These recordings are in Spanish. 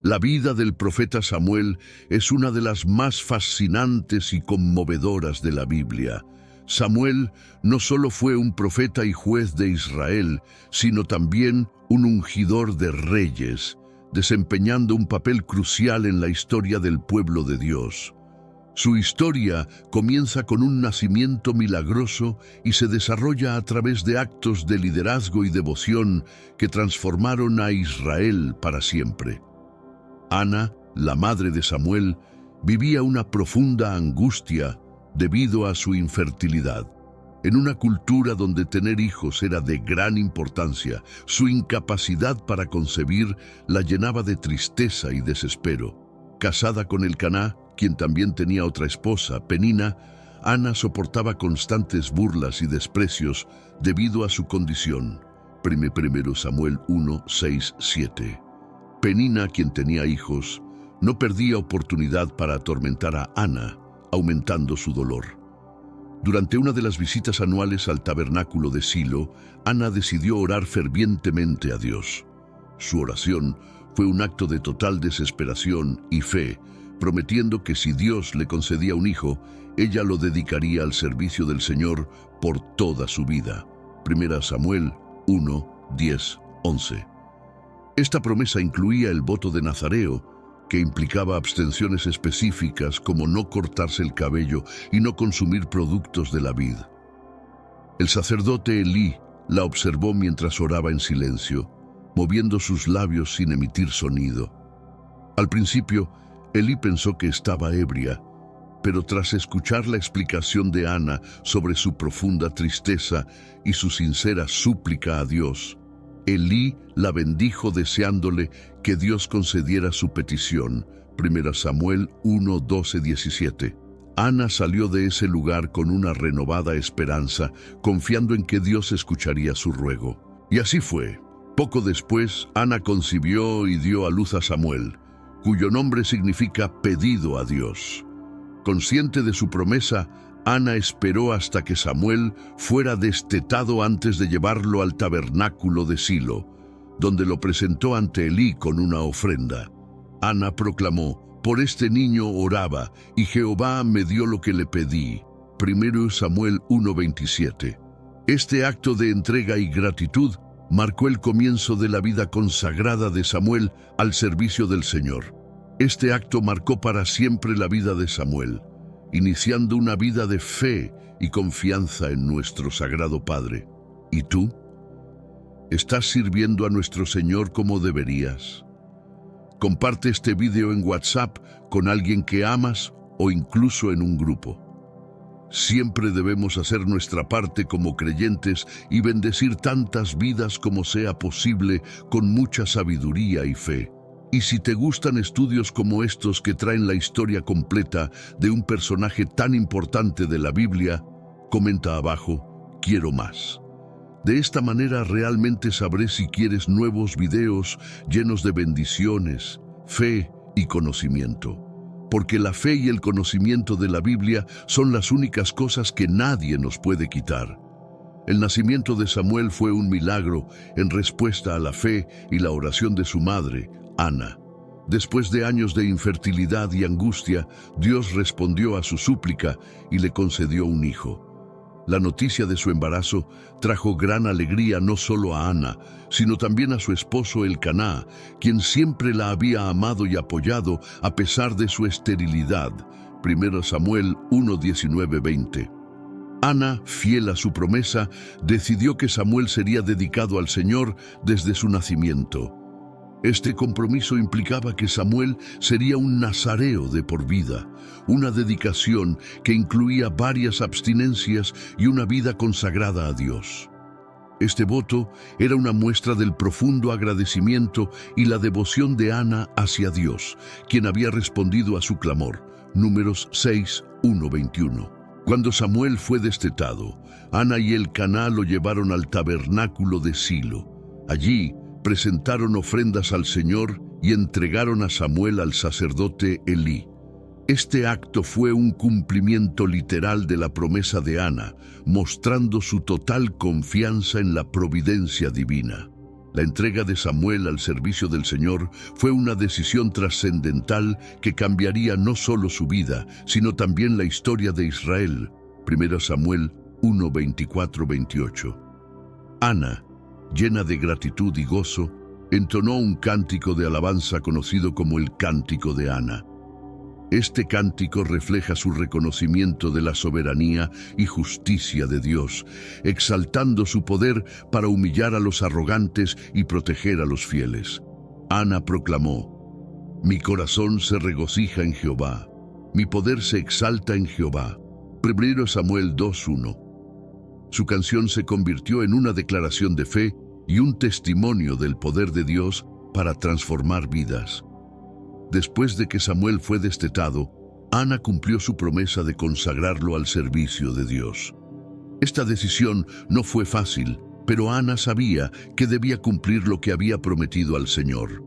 La vida del profeta Samuel es una de las más fascinantes y conmovedoras de la Biblia. Samuel no solo fue un profeta y juez de Israel, sino también un ungidor de reyes, desempeñando un papel crucial en la historia del pueblo de Dios. Su historia comienza con un nacimiento milagroso y se desarrolla a través de actos de liderazgo y devoción que transformaron a Israel para siempre. Ana, la madre de Samuel, vivía una profunda angustia debido a su infertilidad. En una cultura donde tener hijos era de gran importancia, su incapacidad para concebir la llenaba de tristeza y desespero. Casada con Elcaná, quien también tenía otra esposa, Penina, Ana soportaba constantes burlas y desprecios debido a su condición. 1 Samuel 1, 6, 7. Penina, quien tenía hijos, no perdía oportunidad para atormentar a Ana, aumentando su dolor. Durante una de las visitas anuales al tabernáculo de Silo, Ana decidió orar fervientemente a Dios. Su oración fue un acto de total desesperación y fe, prometiendo que si Dios le concedía un hijo, ella lo dedicaría al servicio del Señor por toda su vida. 1 Samuel 1, 10, 11. Esta promesa incluía el voto de Nazareo, que implicaba abstenciones específicas como no cortarse el cabello y no consumir productos de la vid. El sacerdote Elí la observó mientras oraba en silencio, moviendo sus labios sin emitir sonido. Al principio, Elí pensó que estaba ebria, pero tras escuchar la explicación de Ana sobre su profunda tristeza y su sincera súplica a Dios, Elí la bendijo deseándole que Dios concediera su petición. 1 Samuel 1, 12, 17. Ana salió de ese lugar con una renovada esperanza, confiando en que Dios escucharía su ruego. Y así fue. Poco después, Ana concibió y dio a luz a Samuel, cuyo nombre significa pedido a Dios. Consciente de su promesa, Ana esperó hasta que Samuel fuera destetado antes de llevarlo al tabernáculo de Silo, donde lo presentó ante Elí con una ofrenda. Ana proclamó: «Por este niño oraba, y Jehová me dio lo que le pedí». 1 Samuel 1:27. Este acto de entrega y gratitud marcó el comienzo de la vida consagrada de Samuel al servicio del Señor. Este acto marcó para siempre la vida de Samuel, iniciando una vida de fe y confianza en nuestro Sagrado Padre. ¿Y tú? ¿Estás sirviendo a nuestro Señor como deberías? Comparte este video en WhatsApp con alguien que amas o incluso en un grupo. Siempre debemos hacer nuestra parte como creyentes y bendecir tantas vidas como sea posible con mucha sabiduría y fe. Y si te gustan estudios como estos que traen la historia completa de un personaje tan importante de la Biblia, comenta abajo: «Quiero más». De esta manera realmente sabré si quieres nuevos videos llenos de bendiciones, fe y conocimiento. Porque la fe y el conocimiento de la Biblia son las únicas cosas que nadie nos puede quitar. El nacimiento de Samuel fue un milagro en respuesta a la fe y la oración de su madre, Ana. Después de años de infertilidad y angustia, Dios respondió a su súplica y le concedió un hijo. La noticia de su embarazo trajo gran alegría no solo a Ana, sino también a su esposo Elcaná, quien siempre la había amado y apoyado a pesar de su esterilidad. 1 Samuel 1, 19, 20. Ana, fiel a su promesa, decidió que Samuel sería dedicado al Señor desde su nacimiento. Este compromiso implicaba que Samuel sería un nazareo de por vida, una dedicación que incluía varias abstinencias y una vida consagrada a Dios. Este voto era una muestra del profundo agradecimiento y la devoción de Ana hacia Dios, quien había respondido a su clamor. Números 6, 1, 21. Cuando Samuel fue destetado, Ana y Elcaná lo llevaron al tabernáculo de Silo. Allí presentaron ofrendas al Señor y entregaron a Samuel al sacerdote Elí. Este acto fue un cumplimiento literal de la promesa de Ana, mostrando su total confianza en la providencia divina. La entrega de Samuel al servicio del Señor fue una decisión trascendental que cambiaría no solo su vida, sino también la historia de Israel. 1 Samuel 1, 24-28. Ana, llena de gratitud y gozo, entonó un cántico de alabanza conocido como el Cántico de Ana. Este cántico refleja su reconocimiento de la soberanía y justicia de Dios, exaltando su poder para humillar a los arrogantes y proteger a los fieles. Ana proclamó: «Mi corazón se regocija en Jehová, mi poder se exalta en Jehová». 1 Samuel 2:1. Su canción se convirtió en una declaración de fe y un testimonio del poder de Dios para transformar vidas. Después de que Samuel fue destetado, Ana cumplió su promesa de consagrarlo al servicio de Dios. Esta decisión no fue fácil, pero Ana sabía que debía cumplir lo que había prometido al Señor.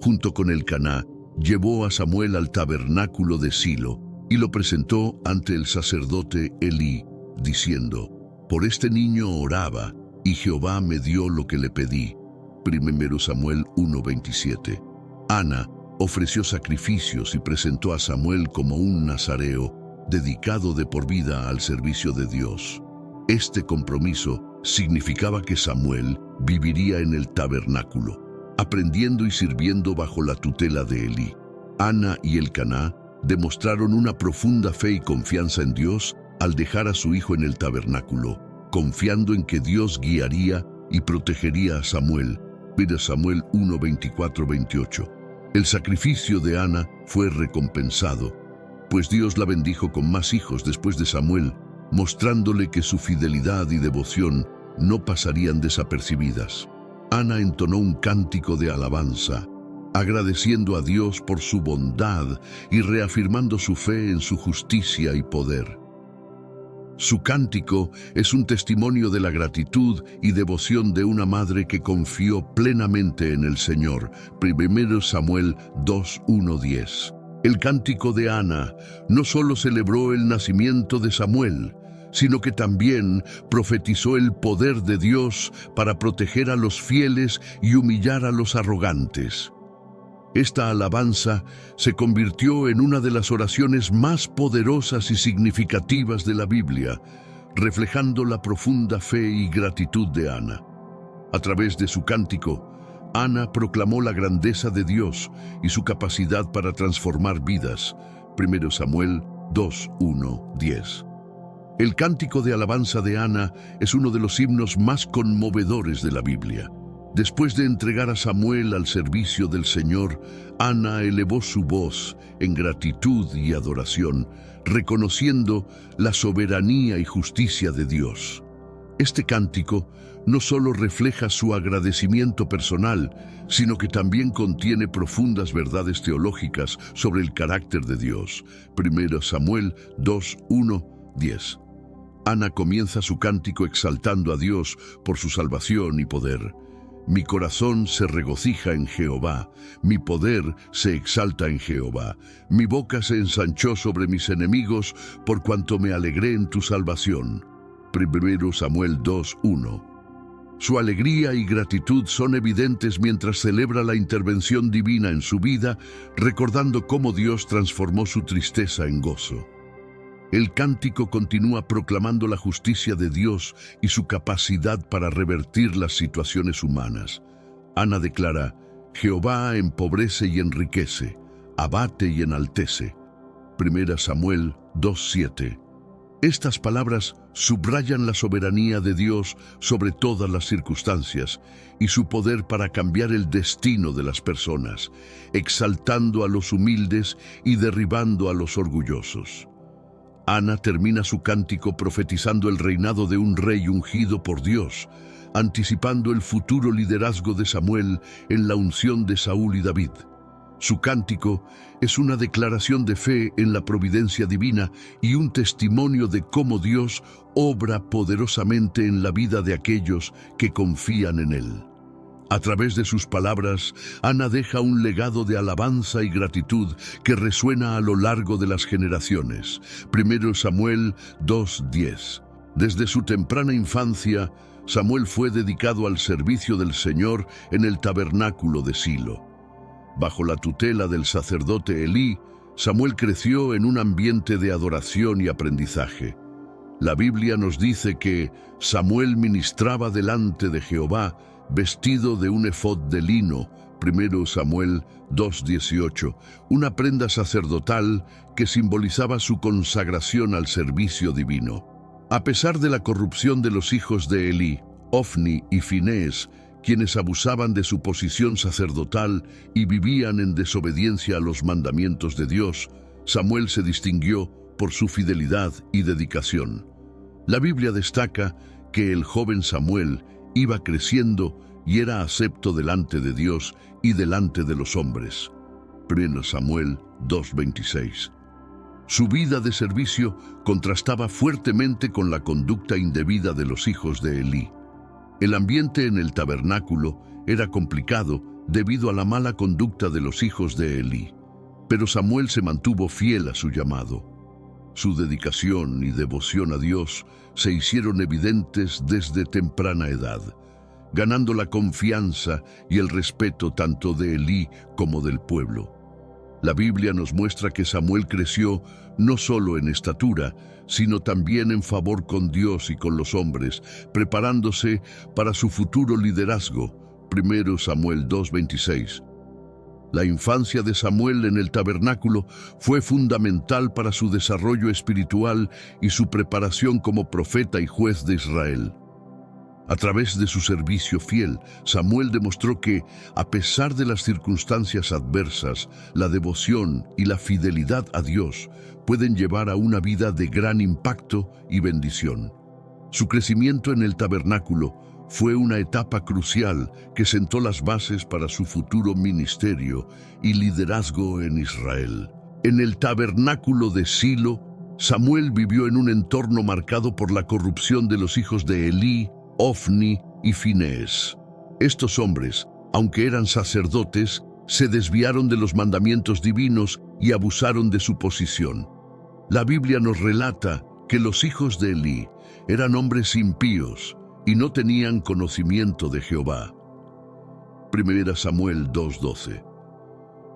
Junto con Elcaná, llevó a Samuel al tabernáculo de Silo y lo presentó ante el sacerdote Elí, diciendo: «Por este niño oraba, y Jehová me dio lo que le pedí». 1 Samuel 1:27. Ana ofreció sacrificios y presentó a Samuel como un nazareo dedicado de por vida al servicio de Dios. Este compromiso significaba que Samuel viviría en el tabernáculo, aprendiendo y sirviendo bajo la tutela de Elí. Ana y Elcaná demostraron una profunda fe y confianza en Dios al dejar a su hijo en el tabernáculo, confiando en que Dios guiaría y protegería a Samuel. 1 Samuel 1, 24-28. El sacrificio de Ana fue recompensado, pues Dios la bendijo con más hijos después de Samuel, mostrándole que su fidelidad y devoción no pasarían desapercibidas. Ana entonó un cántico de alabanza, agradeciendo a Dios por su bondad y reafirmando su fe en su justicia y poder. Su cántico es un testimonio de la gratitud y devoción de una madre que confió plenamente en el Señor. 1 Samuel 2:1-10. El cántico de Ana no solo celebró el nacimiento de Samuel, sino que también profetizó el poder de Dios para proteger a los fieles y humillar a los arrogantes. Esta alabanza se convirtió en una de las oraciones más poderosas y significativas de la Biblia, reflejando la profunda fe y gratitud de Ana. A través de su cántico, Ana proclamó la grandeza de Dios y su capacidad para transformar vidas. 1 Samuel 2:1-10. El cántico de alabanza de Ana es uno de los himnos más conmovedores de la Biblia. Después de entregar a Samuel al servicio del Señor, Ana elevó su voz en gratitud y adoración, reconociendo la soberanía y justicia de Dios. Este cántico no solo refleja su agradecimiento personal, sino que también contiene profundas verdades teológicas sobre el carácter de Dios. 1 Samuel 2:1-10. Ana comienza su cántico exaltando a Dios por su salvación y poder. «Mi corazón se regocija en Jehová, mi poder se exalta en Jehová. Mi boca se ensanchó sobre mis enemigos, por cuanto me alegré en tu salvación». 1 Samuel 2:1. Su alegría y gratitud son evidentes mientras celebra la intervención divina en su vida, recordando cómo Dios transformó su tristeza en gozo. El cántico continúa proclamando la justicia de Dios y su capacidad para revertir las situaciones humanas. Ana declara: «Jehová empobrece y enriquece, abate y enaltece». 1 Samuel 2:7. Estas palabras subrayan la soberanía de Dios sobre todas las circunstancias y su poder para cambiar el destino de las personas, exaltando a los humildes y derribando a los orgullosos. Ana termina su cántico profetizando el reinado de un rey ungido por Dios, anticipando el futuro liderazgo de Samuel en la unción de Saúl y David. Su cántico es una declaración de fe en la providencia divina y un testimonio de cómo Dios obra poderosamente en la vida de aquellos que confían en Él. A través de sus palabras, Ana deja un legado de alabanza y gratitud que resuena a lo largo de las generaciones. 1 Samuel 2:10. Desde su temprana infancia, Samuel fue dedicado al servicio del Señor en el tabernáculo de Silo. Bajo la tutela del sacerdote Elí, Samuel creció en un ambiente de adoración y aprendizaje. La Biblia nos dice que Samuel ministraba delante de Jehová vestido de un efod de lino, 1 Samuel 2:18, una prenda sacerdotal que simbolizaba su consagración al servicio divino. A pesar de la corrupción de los hijos de Elí, Ofni y Finés, quienes abusaban de su posición sacerdotal y vivían en desobediencia a los mandamientos de Dios, Samuel se distinguió por su fidelidad y dedicación. La Biblia destaca que el joven Samuel iba creciendo y era acepto delante de Dios y delante de los hombres. 1 Samuel 2:26. Su vida de servicio contrastaba fuertemente con la conducta indebida de los hijos de Elí. El ambiente en el tabernáculo era complicado debido a la mala conducta de los hijos de Elí, pero Samuel se mantuvo fiel a su llamado. Su dedicación y devoción a Dios se hicieron evidentes desde temprana edad, ganando la confianza y el respeto tanto de Elí como del pueblo. La Biblia nos muestra que Samuel creció no solo en estatura, sino también en favor con Dios y con los hombres, preparándose para su futuro liderazgo. 1 Samuel 2:26. La infancia de Samuel en el tabernáculo fue fundamental para su desarrollo espiritual y su preparación como profeta y juez de Israel. A través de su servicio fiel, Samuel demostró que, a pesar de las circunstancias adversas, la devoción y la fidelidad a Dios pueden llevar a una vida de gran impacto y bendición. Su crecimiento en el tabernáculo fue una etapa crucial que sentó las bases para su futuro ministerio y liderazgo en Israel. En el tabernáculo de Silo, Samuel vivió en un entorno marcado por la corrupción de los hijos de Elí, Ofni y Finés. Estos hombres, aunque eran sacerdotes, se desviaron de los mandamientos divinos y abusaron de su posición. La Biblia nos relata que los hijos de Elí eran hombres impíos y no tenían conocimiento de Jehová. 1 Samuel 2:12.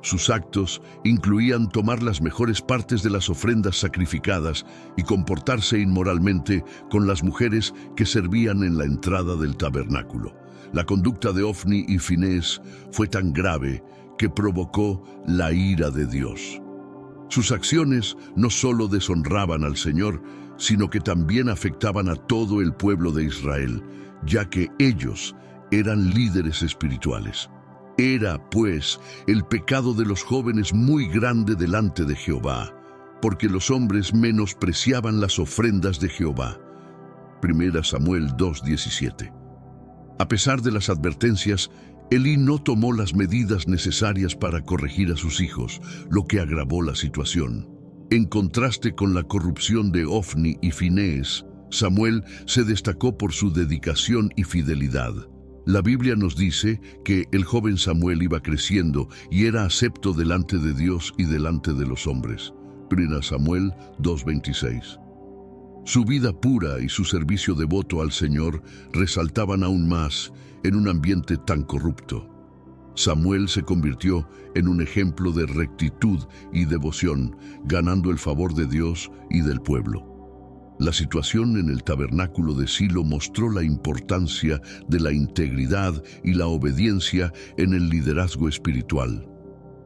Sus actos incluían tomar las mejores partes de las ofrendas sacrificadas y comportarse inmoralmente con las mujeres que servían en la entrada del tabernáculo. La conducta de Ofni y Finés fue tan grave que provocó la ira de Dios. Sus acciones no solo deshonraban al Señor, sino que también afectaban a todo el pueblo de Israel, ya que ellos eran líderes espirituales. Era, pues, el pecado de los jóvenes muy grande delante de Jehová, porque los hombres menospreciaban las ofrendas de Jehová. 1 Samuel 2:17. A pesar de las advertencias, Elí no tomó las medidas necesarias para corregir a sus hijos, lo que agravó la situación. En contraste con la corrupción de Ofni y Finés, Samuel se destacó por su dedicación y fidelidad. La Biblia nos dice que el joven Samuel iba creciendo y era acepto delante de Dios y delante de los hombres. 1 Samuel 2:26. Su vida pura y su servicio devoto al Señor resaltaban aún más en un ambiente tan corrupto. Samuel se convirtió en un ejemplo de rectitud y devoción, ganando el favor de Dios y del pueblo. La situación en el tabernáculo de Silo mostró la importancia de la integridad y la obediencia en el liderazgo espiritual.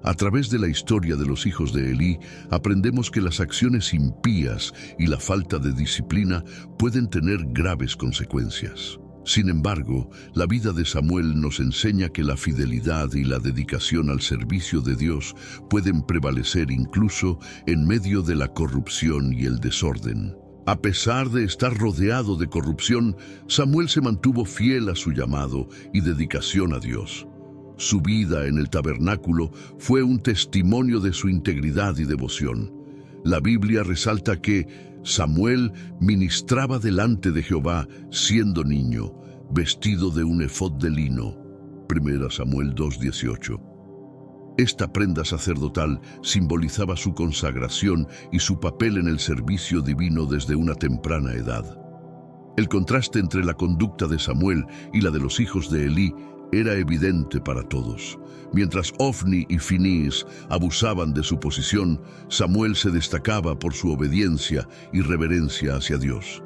A través de la historia de los hijos de Elí, aprendemos que las acciones impías y la falta de disciplina pueden tener graves consecuencias. Sin embargo, la vida de Samuel nos enseña que la fidelidad y la dedicación al servicio de Dios pueden prevalecer incluso en medio de la corrupción y el desorden. A pesar de estar rodeado de corrupción, Samuel se mantuvo fiel a su llamado y dedicación a Dios. Su vida en el tabernáculo fue un testimonio de su integridad y devoción. La Biblia resalta que Samuel ministraba delante de Jehová siendo niño, vestido de un efod de lino. 1 Samuel 2:18. Esta prenda sacerdotal simbolizaba su consagración y su papel en el servicio divino desde una temprana edad. El contraste entre la conducta de Samuel y la de los hijos de Elí era evidente para todos. Mientras Ofni y Finis abusaban de su posición, Samuel se destacaba por su obediencia y reverencia hacia Dios.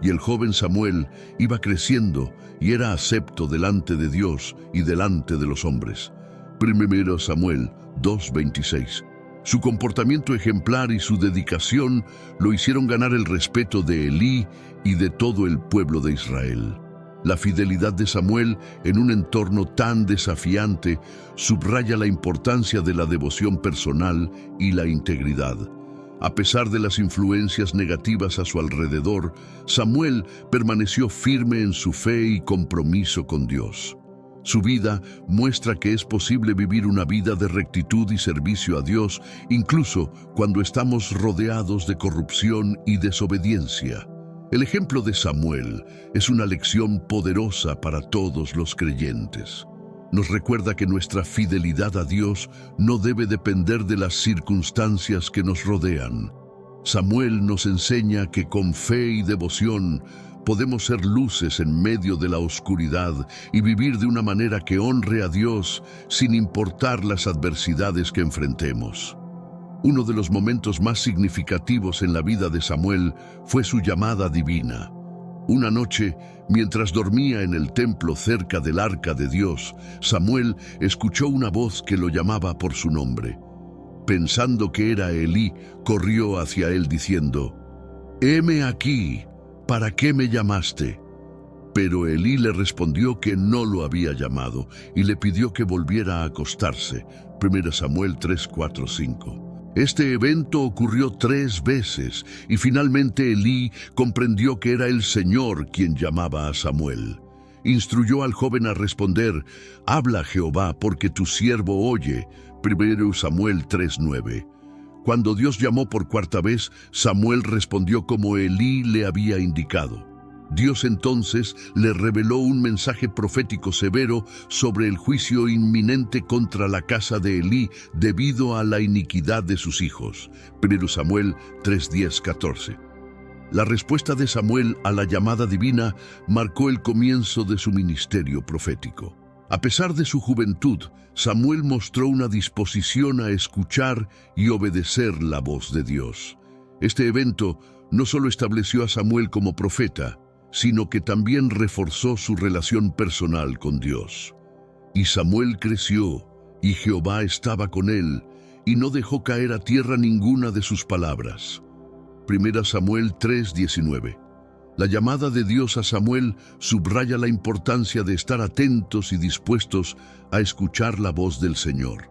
Y el joven Samuel iba creciendo y era acepto delante de Dios y delante de los hombres. 1 Samuel 2:26. Su comportamiento ejemplar y su dedicación lo hicieron ganar el respeto de Elí y de todo el pueblo de Israel. La fidelidad de Samuel en un entorno tan desafiante subraya la importancia de la devoción personal y la integridad. A pesar de las influencias negativas a su alrededor, Samuel permaneció firme en su fe y compromiso con Dios. Su vida muestra que es posible vivir una vida de rectitud y servicio a Dios, incluso cuando estamos rodeados de corrupción y desobediencia. El ejemplo de Samuel es una lección poderosa para todos los creyentes. Nos recuerda que nuestra fidelidad a Dios no debe depender de las circunstancias que nos rodean. Samuel nos enseña que con fe y devoción podemos ser luces en medio de la oscuridad y vivir de una manera que honre a Dios sin importar las adversidades que enfrentemos. Uno de los momentos más significativos en la vida de Samuel fue su llamada divina. Una noche, mientras dormía en el templo cerca del arca de Dios, Samuel escuchó una voz que lo llamaba por su nombre. Pensando que era Elí, corrió hacia él diciendo: «Heme aquí, ¿para qué me llamaste?». Pero Elí le respondió que no lo había llamado y le pidió que volviera a acostarse. 1 Samuel 3, 4, 5. Este evento ocurrió 3 veces y finalmente Elí comprendió que era el Señor quien llamaba a Samuel. Instruyó al joven a responder: «Habla, Jehová, porque tu siervo oye». 1 Samuel 3:9. Cuando Dios llamó por 4ª vez, Samuel respondió como Elí le había indicado. Dios entonces le reveló un mensaje profético severo sobre el juicio inminente contra la casa de Elí debido a la iniquidad de sus hijos. 1 Samuel 3:10-14. La respuesta de Samuel a la llamada divina marcó el comienzo de su ministerio profético. A pesar de su juventud, Samuel mostró una disposición a escuchar y obedecer la voz de Dios. Este evento no solo estableció a Samuel como profeta, sino que también reforzó su relación personal con Dios. Y Samuel creció, y Jehová estaba con él, y no dejó caer a tierra ninguna de sus palabras. 1 Samuel 3:19. La llamada de Dios a Samuel subraya la importancia de estar atentos y dispuestos a escuchar la voz del Señor.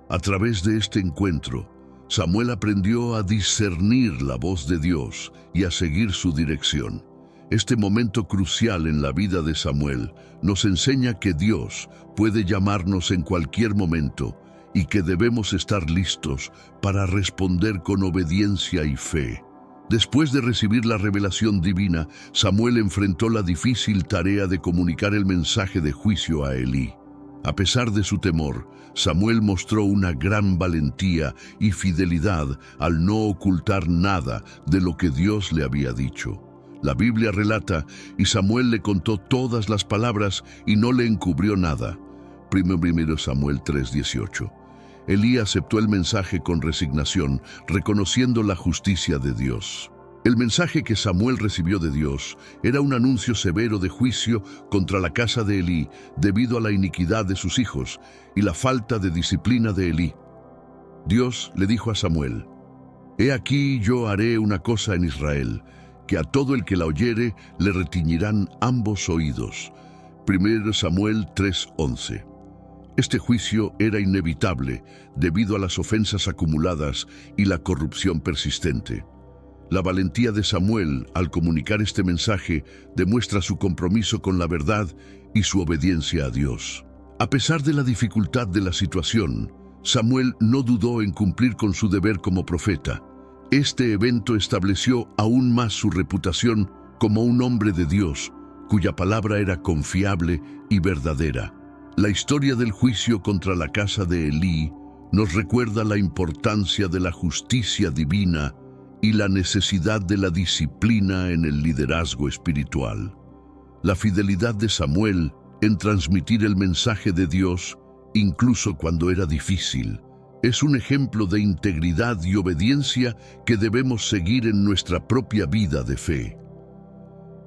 A través de este encuentro, Samuel aprendió a discernir la voz de Dios y a seguir su dirección. Este momento crucial en la vida de Samuel nos enseña que Dios puede llamarnos en cualquier momento y que debemos estar listos para responder con obediencia y fe. Después de recibir la revelación divina, Samuel enfrentó la difícil tarea de comunicar el mensaje de juicio a Elí. A pesar de su temor, Samuel mostró una gran valentía y fidelidad al no ocultar nada de lo que Dios le había dicho. La Biblia relata, y Samuel le contó todas las palabras y no le encubrió nada. 1 Samuel 3:18. Elí aceptó el mensaje con resignación, reconociendo la justicia de Dios. El mensaje que Samuel recibió de Dios era un anuncio severo de juicio contra la casa de Elí debido a la iniquidad de sus hijos y la falta de disciplina de Elí. Dios le dijo a Samuel: «He aquí yo haré una cosa en Israel, que a todo el que la oyere le retiñirán ambos oídos». 1 Samuel 3:11. Este juicio era inevitable debido a las ofensas acumuladas y la corrupción persistente. La valentía de Samuel al comunicar este mensaje demuestra su compromiso con la verdad y su obediencia a Dios. A pesar de la dificultad de la situación, Samuel no dudó en cumplir con su deber como profeta. Este evento estableció aún más su reputación como un hombre de Dios, cuya palabra era confiable y verdadera. La historia del juicio contra la casa de Elí nos recuerda la importancia de la justicia divina y la necesidad de la disciplina en el liderazgo espiritual. La fidelidad de Samuel en transmitir el mensaje de Dios, incluso cuando era difícil, es un ejemplo de integridad y obediencia que debemos seguir en nuestra propia vida de fe.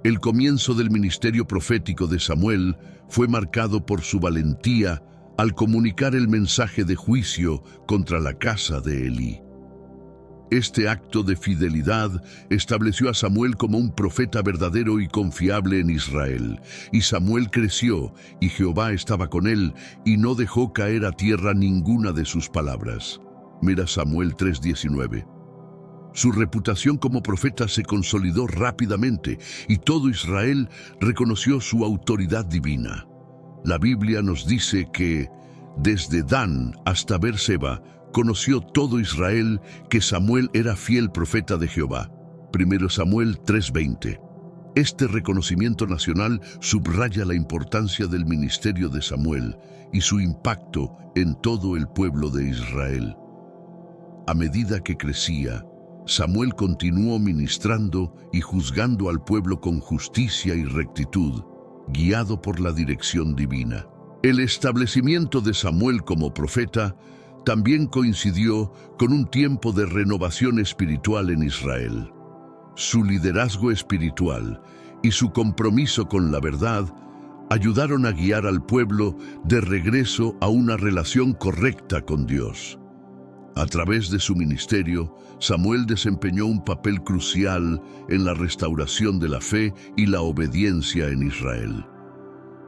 El comienzo del ministerio profético de Samuel fue marcado por su valentía al comunicar el mensaje de juicio contra la casa de Elí. Este acto de fidelidad estableció a Samuel como un profeta verdadero y confiable en Israel. Y Samuel creció, y Jehová estaba con él, y no dejó caer a tierra ninguna de sus palabras. Mira Samuel 3:19. Su reputación como profeta se consolidó rápidamente, y todo Israel reconoció su autoridad divina. La Biblia nos dice que, desde Dan hasta Beerseba, conoció todo Israel que Samuel era fiel profeta de Jehová. 1 Samuel 3:20. Este reconocimiento nacional subraya la importancia del ministerio de Samuel y su impacto en todo el pueblo de Israel. A medida que crecía, Samuel continuó ministrando y juzgando al pueblo con justicia y rectitud, guiado por la dirección divina. El establecimiento de Samuel como profeta también coincidió con un tiempo de renovación espiritual en Israel. Su liderazgo espiritual y su compromiso con la verdad ayudaron a guiar al pueblo de regreso a una relación correcta con Dios. A través de su ministerio, Samuel desempeñó un papel crucial en la restauración de la fe y la obediencia en Israel.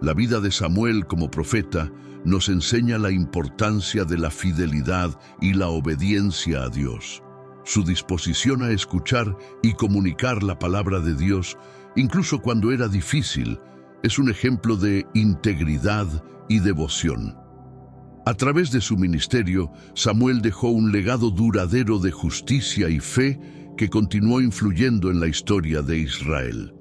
La vida de Samuel como profeta nos enseña la importancia de la fidelidad y la obediencia a Dios. Su disposición a escuchar y comunicar la palabra de Dios, incluso cuando era difícil, es un ejemplo de integridad y devoción. A través de su ministerio, Samuel dejó un legado duradero de justicia y fe que continuó influyendo en la historia de Israel.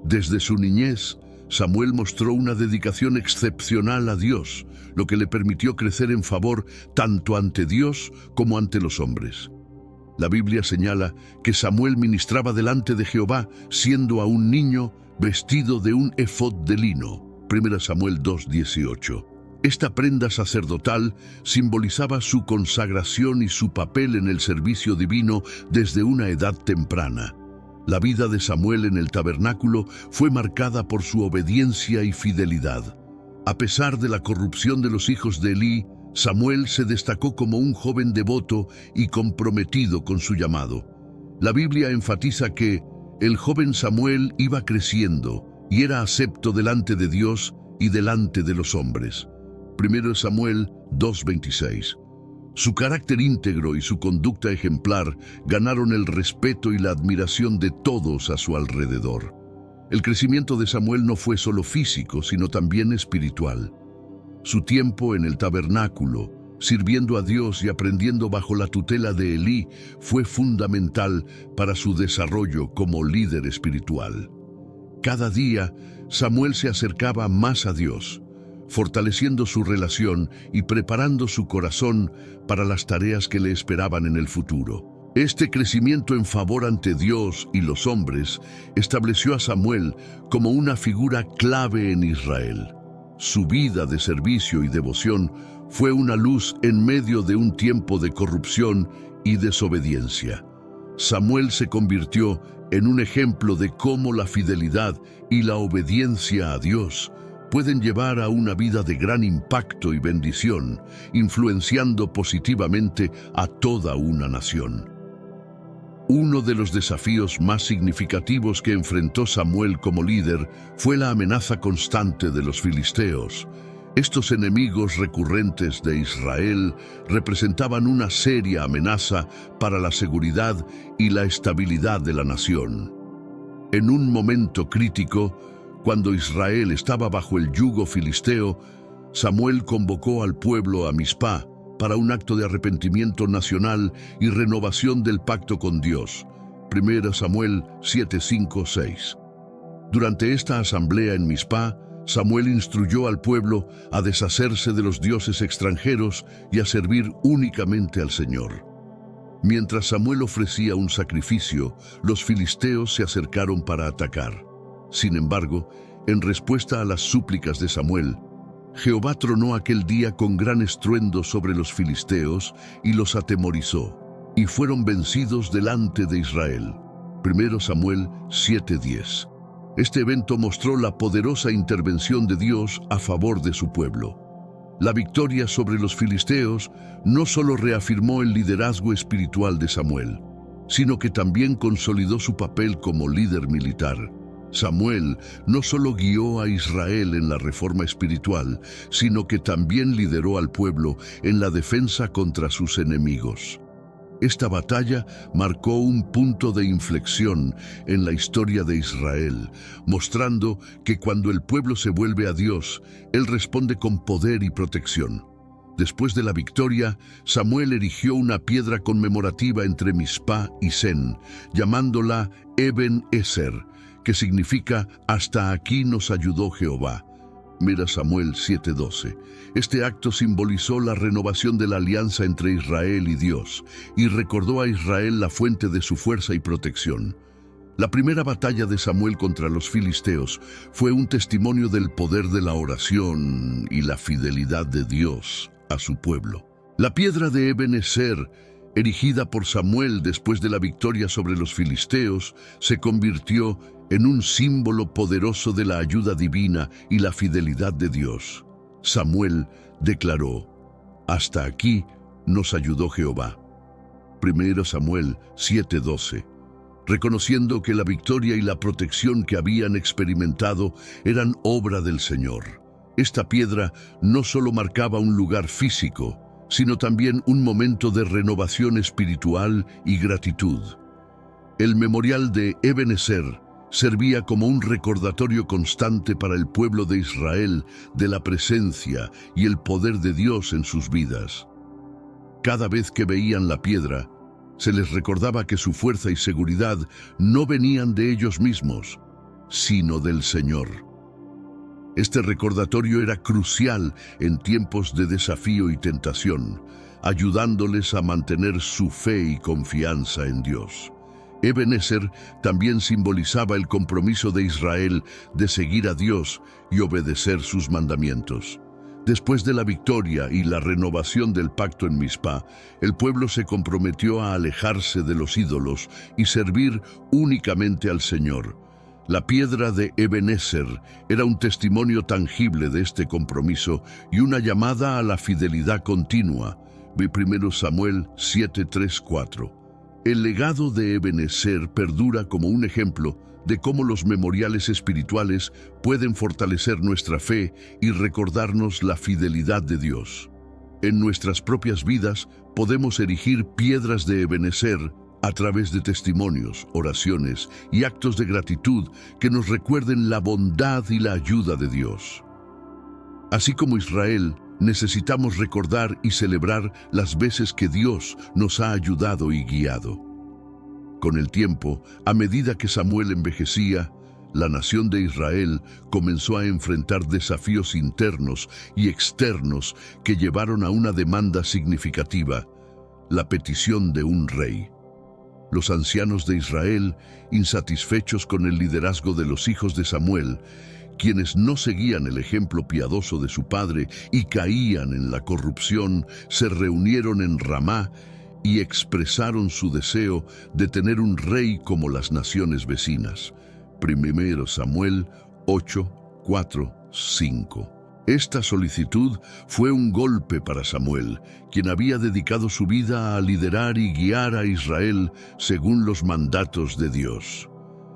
Desde su niñez, Samuel mostró una dedicación excepcional a Dios, lo que le permitió crecer en favor tanto ante Dios como ante los hombres. La Biblia señala que Samuel ministraba delante de Jehová siendo aún niño, vestido de un efod de lino. 1 Samuel 2:18. Esta prenda sacerdotal simbolizaba su consagración y su papel en el servicio divino desde una edad temprana. La vida de Samuel en el tabernáculo fue marcada por su obediencia y fidelidad. A pesar de la corrupción de los hijos de Elí, Samuel se destacó como un joven devoto y comprometido con su llamado. La Biblia enfatiza que el joven Samuel iba creciendo y era acepto delante de Dios y delante de los hombres. 1 Samuel 2:26. Su carácter íntegro y su conducta ejemplar ganaron el respeto y la admiración de todos a su alrededor. El crecimiento de Samuel no fue solo físico, sino también espiritual. Su tiempo en el tabernáculo, sirviendo a Dios y aprendiendo bajo la tutela de Elí, fue fundamental para su desarrollo como líder espiritual. Cada día, Samuel se acercaba más a Dios, fortaleciendo su relación y preparando su corazón para las tareas que le esperaban en el futuro. Este crecimiento en favor ante Dios y los hombres estableció a Samuel como una figura clave en Israel. Su vida de servicio y devoción fue una luz en medio de un tiempo de corrupción y desobediencia. Samuel se convirtió en un ejemplo de cómo la fidelidad y la obediencia a Dios pueden llevar a una vida de gran impacto y bendición, influenciando positivamente a toda una nación. Uno de los desafíos más significativos que enfrentó Samuel como líder fue la amenaza constante de los filisteos. Estos enemigos recurrentes de Israel representaban una seria amenaza para la seguridad y la estabilidad de la nación. En un momento crítico, cuando Israel estaba bajo el yugo filisteo, Samuel convocó al pueblo a Mizpá para un acto de arrepentimiento nacional y renovación del pacto con Dios. 1 Samuel 7:5-6. Durante esta asamblea en Mizpá, Samuel instruyó al pueblo a deshacerse de los dioses extranjeros y a servir únicamente al Señor. Mientras Samuel ofrecía un sacrificio, los filisteos se acercaron para atacar. Sin embargo, en respuesta a las súplicas de Samuel, Jehová tronó aquel día con gran estruendo sobre los filisteos y los atemorizó, y fueron vencidos delante de Israel. 1 Samuel 7:10. Este evento mostró la poderosa intervención de Dios a favor de su pueblo. La victoria sobre los filisteos no solo reafirmó el liderazgo espiritual de Samuel, sino que también consolidó su papel como líder militar. Samuel no solo guió a Israel en la reforma espiritual, sino que también lideró al pueblo en la defensa contra sus enemigos. Esta batalla marcó un punto de inflexión en la historia de Israel, mostrando que cuando el pueblo se vuelve a Dios, Él responde con poder y protección. Después de la victoria, Samuel erigió una piedra conmemorativa entre Mizpá y Sen, llamándola Eben Ezer, que significa «Hasta aquí nos ayudó Jehová». Mira Samuel 7:12. Este acto simbolizó la renovación de la alianza entre Israel y Dios, y recordó a Israel la fuente de su fuerza y protección. La primera batalla de Samuel contra los filisteos fue un testimonio del poder de la oración y la fidelidad de Dios a su pueblo. La piedra de Eben Ezer, erigida por Samuel después de la victoria sobre los filisteos, se convirtió en un símbolo poderoso de la ayuda divina y la fidelidad de Dios. Samuel declaró: «Hasta aquí nos ayudó Jehová». 1 Samuel 7:12. Reconociendo que la victoria y la protección que habían experimentado eran obra del Señor. Esta piedra no solo marcaba un lugar físico, sino también un momento de renovación espiritual y gratitud. El memorial de Eben Ezer servía como un recordatorio constante para el pueblo de Israel de la presencia y el poder de Dios en sus vidas. Cada vez que veían la piedra, se les recordaba que su fuerza y seguridad no venían de ellos mismos, sino del Señor. Este recordatorio era crucial en tiempos de desafío y tentación, ayudándoles a mantener su fe y confianza en Dios. Eben Ezer también simbolizaba el compromiso de Israel de seguir a Dios y obedecer sus mandamientos. Después de la victoria y la renovación del pacto en Mizpá, el pueblo se comprometió a alejarse de los ídolos y servir únicamente al Señor. La piedra de Eben Ezer era un testimonio tangible de este compromiso y una llamada a la fidelidad continua. 1 Samuel 7:3-4. El legado de Eben Ezer perdura como un ejemplo de cómo los memoriales espirituales pueden fortalecer nuestra fe y recordarnos la fidelidad de Dios. En nuestras propias vidas podemos erigir piedras de Eben Ezer a través de testimonios, oraciones y actos de gratitud que nos recuerden la bondad y la ayuda de Dios. Así como Israel, necesitamos recordar y celebrar las veces que Dios nos ha ayudado y guiado. Con el tiempo, a medida que Samuel envejecía, la nación de Israel comenzó a enfrentar desafíos internos y externos que llevaron a una demanda significativa: la petición de un rey. Los ancianos de Israel, insatisfechos con el liderazgo de los hijos de Samuel, quienes no seguían el ejemplo piadoso de su padre y caían en la corrupción, se reunieron en Ramá y expresaron su deseo de tener un rey como las naciones vecinas. 1 Samuel 8:4-5. Esta solicitud fue un golpe para Samuel, quien había dedicado su vida a liderar y guiar a Israel según los mandatos de Dios.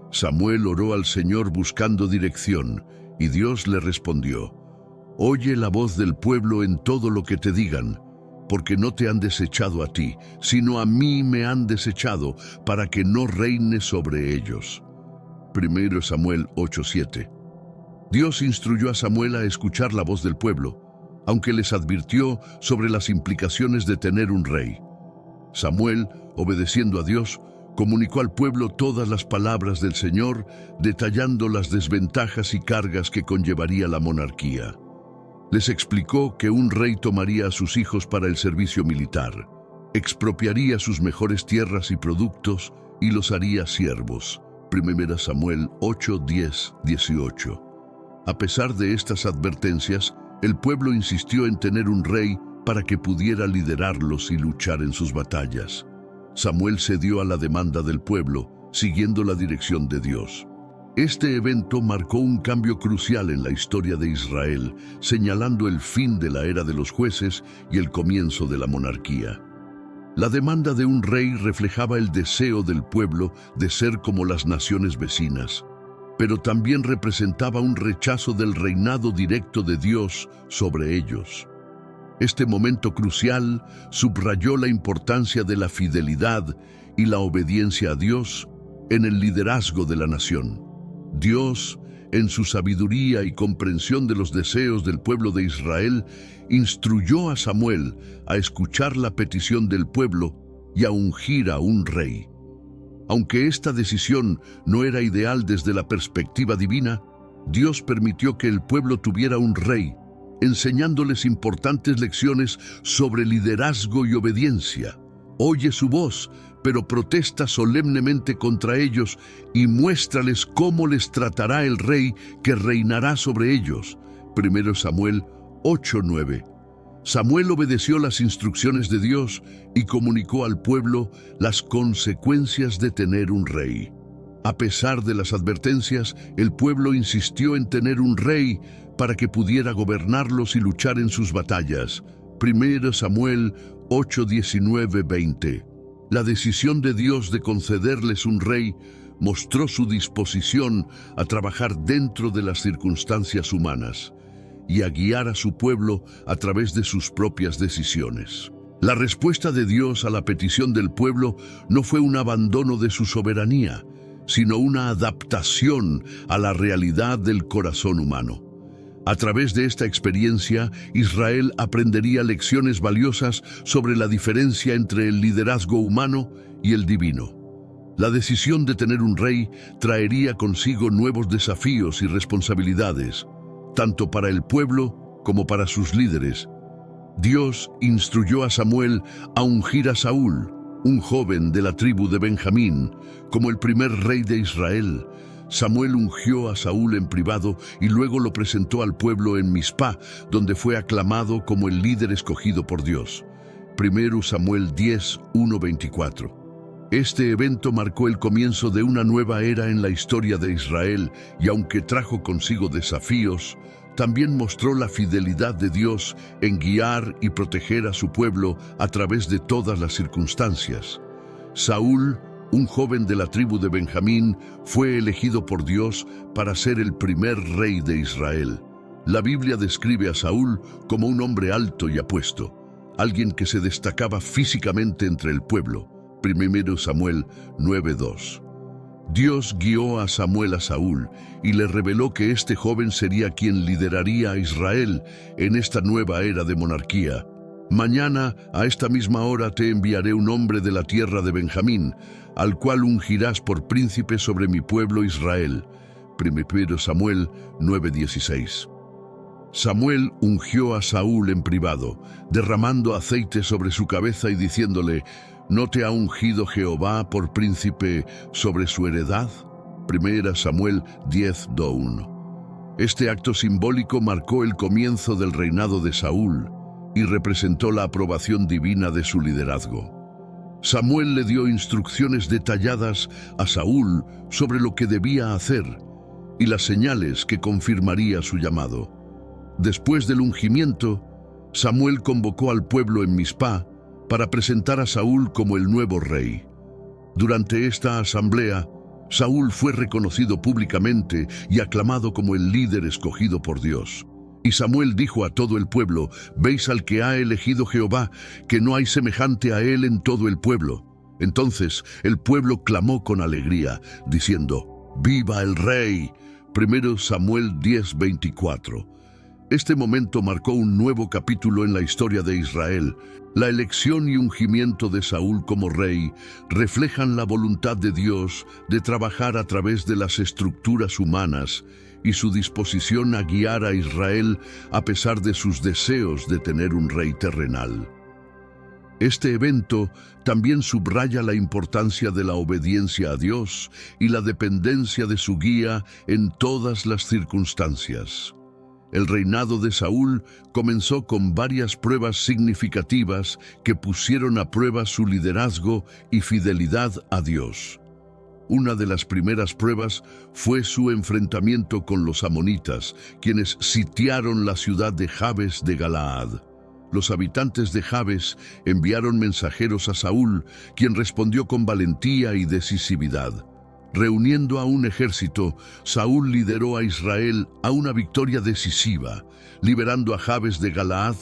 Samuel oró al Señor buscando dirección, y Dios le respondió: «Oye la voz del pueblo en todo lo que te digan, porque no te han desechado a ti, sino a mí me han desechado, para que no reine sobre ellos». 1 Samuel 8:7. Dios instruyó a Samuel a escuchar la voz del pueblo, aunque les advirtió sobre las implicaciones de tener un rey. Samuel, obedeciendo a Dios, comunicó al pueblo todas las palabras del Señor, detallando las desventajas y cargas que conllevaría la monarquía. Les explicó que un rey tomaría a sus hijos para el servicio militar. expropiaría sus mejores tierras y productos y los haría siervos. 1 Samuel 8, 10, 18. A pesar de estas advertencias, el pueblo insistió en tener un rey para que pudiera liderarlos y luchar en sus batallas. Samuel cedió a la demanda del pueblo, siguiendo la dirección de Dios. Este evento marcó un cambio crucial en la historia de Israel, señalando el fin de la era de los jueces y el comienzo de la monarquía. La demanda de un rey reflejaba el deseo del pueblo de ser como las naciones vecinas, pero también representaba un rechazo del reinado directo de Dios sobre ellos. Este momento crucial subrayó la importancia de la fidelidad y la obediencia a Dios en el liderazgo de la nación. Dios, en su sabiduría y comprensión de los deseos del pueblo de Israel, instruyó a Samuel a escuchar la petición del pueblo y a ungir a un rey. Aunque esta decisión no era ideal desde la perspectiva divina, Dios permitió que el pueblo tuviera un rey, enseñándoles importantes lecciones sobre liderazgo y obediencia. Oye su voz, pero protesta solemnemente contra ellos y muéstrales cómo les tratará el rey que reinará sobre ellos. 1 Samuel 8:9. Samuel obedeció las instrucciones de Dios y comunicó al pueblo las consecuencias de tener un rey. A pesar de las advertencias, el pueblo insistió en tener un rey para que pudiera gobernarlos y luchar en sus batallas. 1 Samuel 8, 19, 20. La decisión de Dios de concederles un rey mostró su disposición a trabajar dentro de las circunstancias humanas y a guiar a su pueblo a través de sus propias decisiones. La respuesta de Dios a la petición del pueblo no fue un abandono de su soberanía, sino una adaptación a la realidad del corazón humano. A través de esta experiencia, Israel aprendería lecciones valiosas sobre la diferencia entre el liderazgo humano y el divino. La decisión de tener un rey traería consigo nuevos desafíos y responsabilidades, tanto para el pueblo como para sus líderes. Dios instruyó a Samuel a ungir a Saúl, un joven de la tribu de Benjamín, como el primer rey de Israel. Samuel ungió a Saúl en privado y luego lo presentó al pueblo en Mizpá, donde fue aclamado como el líder escogido por Dios. 1 Samuel 10, 1-24. Este evento marcó el comienzo de una nueva era en la historia de Israel y aunque trajo consigo desafíos, también mostró la fidelidad de Dios en guiar y proteger a su pueblo a través de todas las circunstancias. Saúl, un joven de la tribu de Benjamín, fue elegido por Dios para ser el primer rey de Israel. La Biblia describe a Saúl como un hombre alto y apuesto, alguien que se destacaba físicamente entre el pueblo. 1 Samuel 9:2. Dios guió a Samuel a Saúl y le reveló que este joven sería quien lideraría a Israel en esta nueva era de monarquía. Mañana, a esta misma hora, te enviaré un hombre de la tierra de Benjamín, al cual ungirás por príncipe sobre mi pueblo Israel. 1 Samuel 9:16. Samuel ungió a Saúl en privado, derramando aceite sobre su cabeza y diciéndole: ¿No te ha ungido Jehová por príncipe sobre su heredad? 1 Samuel 10:1. Este acto simbólico marcó el comienzo del reinado de Saúl y representó la aprobación divina de su liderazgo. Samuel le dio instrucciones detalladas a Saúl sobre lo que debía hacer y las señales que confirmaría su llamado. Después del ungimiento, Samuel convocó al pueblo en Mizpá para presentar a Saúl como el nuevo rey. Durante esta asamblea, Saúl fue reconocido públicamente y aclamado como el líder escogido por Dios. Y Samuel dijo a todo el pueblo: «¿Veis al que ha elegido Jehová, que no hay semejante a él en todo el pueblo?» Entonces el pueblo clamó con alegría, diciendo: «¡Viva el rey!» 1 Samuel 10:24. Este momento marcó un nuevo capítulo en la historia de Israel. La elección y ungimiento de Saúl como rey reflejan la voluntad de Dios de trabajar a través de las estructuras humanas y su disposición a guiar a Israel a pesar de sus deseos de tener un rey terrenal. Este evento también subraya la importancia de la obediencia a Dios y la dependencia de su guía en todas las circunstancias. El reinado de Saúl comenzó con varias pruebas significativas que pusieron a prueba su liderazgo y fidelidad a Dios. Una de las primeras pruebas fue su enfrentamiento con los amonitas, quienes sitiaron la ciudad de Jabes de Galaad. Los habitantes de Jabes enviaron mensajeros a Saúl, quien respondió con valentía y decisividad. Reuniendo a un ejército, Saúl lideró a Israel a una victoria decisiva, liberando a Jabes de Galaad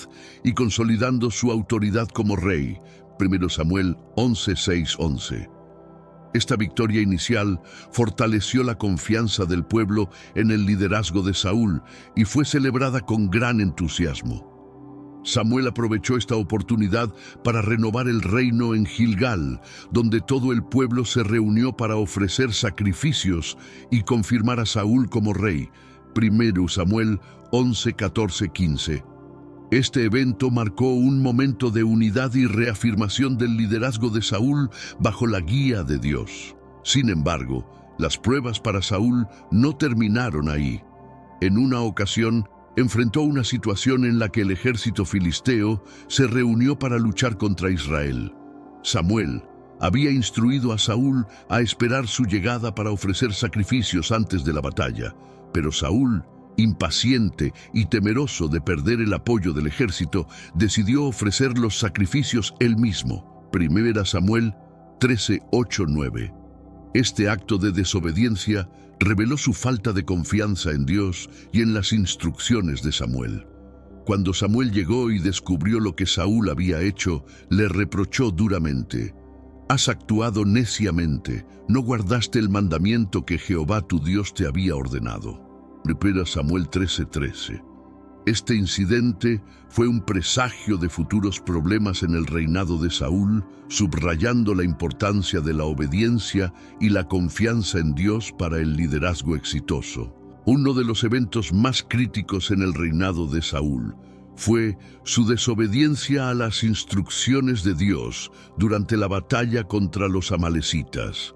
y consolidando su autoridad como rey. 1 Samuel 11:6-11. Esta victoria inicial fortaleció la confianza del pueblo en el liderazgo de Saúl y fue celebrada con gran entusiasmo. Samuel aprovechó esta oportunidad para renovar el reino en Gilgal, donde todo el pueblo se reunió para ofrecer sacrificios y confirmar a Saúl como rey. 1 Samuel 11:14-15. Este evento marcó un momento de unidad y reafirmación del liderazgo de Saúl bajo la guía de Dios. Sin embargo, las pruebas para Saúl no terminaron ahí. En una ocasión, enfrentó una situación en la que el ejército filisteo se reunió para luchar contra Israel. Samuel había instruido a Saúl a esperar su llegada para ofrecer sacrificios antes de la batalla, pero Saúl, impaciente y temeroso de perder el apoyo del ejército, decidió ofrecer los sacrificios él mismo. 1 Samuel 13:8-9. Este acto de desobediencia reveló su falta de confianza en Dios y en las instrucciones de Samuel. Cuando Samuel llegó y descubrió lo que Saúl había hecho, le reprochó duramente: «Has actuado neciamente, no guardaste el mandamiento que Jehová tu Dios te había ordenado». 1 Samuel 13:13. Este incidente fue un presagio de futuros problemas en el reinado de Saúl, subrayando la importancia de la obediencia y la confianza en Dios para el liderazgo exitoso. Uno de los eventos más críticos en el reinado de Saúl fue su desobediencia a las instrucciones de Dios durante la batalla contra los amalecitas.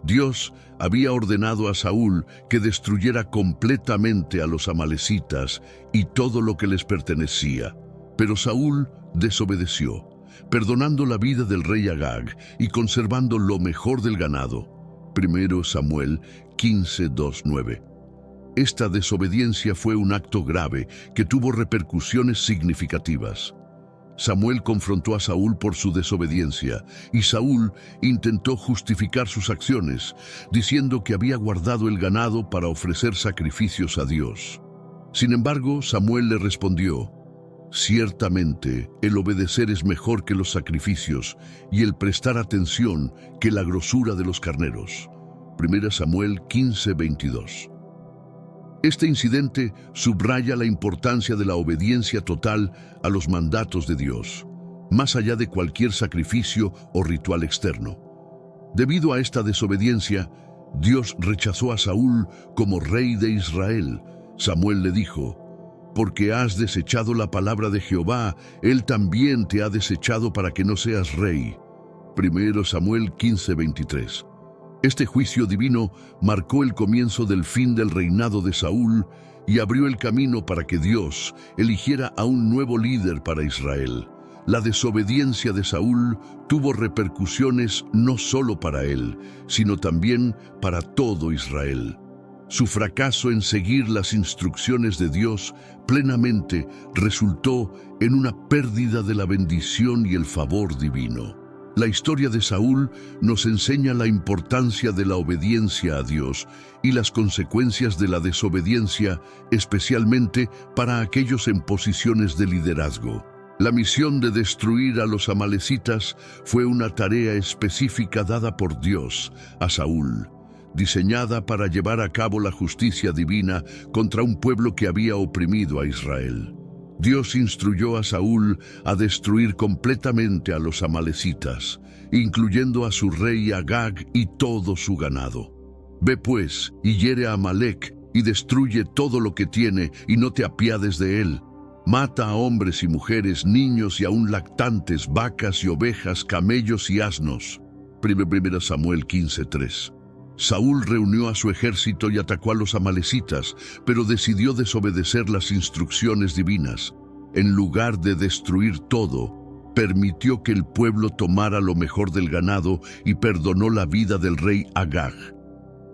Dios había ordenado a Saúl que destruyera completamente a los amalecitas y todo lo que les pertenecía. Pero Saúl desobedeció, perdonando la vida del rey Agag y conservando lo mejor del ganado. 1 Samuel 15:2-9. Esta desobediencia fue un acto grave que tuvo repercusiones significativas. Samuel confrontó a Saúl por su desobediencia, y Saúl intentó justificar sus acciones, diciendo que había guardado el ganado para ofrecer sacrificios a Dios. Sin embargo, Samuel le respondió: «Ciertamente, el obedecer es mejor que los sacrificios, y el prestar atención que la grosura de los carneros». 1 Samuel 15:22. Este incidente subraya la importancia de la obediencia total a los mandatos de Dios, más allá de cualquier sacrificio o ritual externo. Debido a esta desobediencia, Dios rechazó a Saúl como rey de Israel. Samuel le dijo: «Porque has desechado la palabra de Jehová, Él también te ha desechado para que no seas rey». 1 Samuel 15:23. Este juicio divino marcó el comienzo del fin del reinado de Saúl y abrió el camino para que Dios eligiera a un nuevo líder para Israel. La desobediencia de Saúl tuvo repercusiones no solo para él, sino también para todo Israel. Su fracaso en seguir las instrucciones de Dios plenamente resultó en una pérdida de la bendición y el favor divino. La historia de Saúl nos enseña la importancia de la obediencia a Dios y las consecuencias de la desobediencia, especialmente para aquellos en posiciones de liderazgo. La misión de destruir a los amalecitas fue una tarea específica dada por Dios a Saúl, diseñada para llevar a cabo la justicia divina contra un pueblo que había oprimido a Israel. Dios instruyó a Saúl a destruir completamente a los amalecitas, incluyendo a su rey Agag y todo su ganado. «Ve pues y hiere a Amalec y destruye todo lo que tiene y no te apiades de él». Mata a hombres y mujeres, niños y aún lactantes, vacas y ovejas, camellos y asnos. 1 Samuel 15:3. Saúl reunió a su ejército y atacó a los amalecitas, pero decidió desobedecer las instrucciones divinas. En lugar de destruir todo, permitió que el pueblo tomara lo mejor del ganado y perdonó la vida del rey Agag.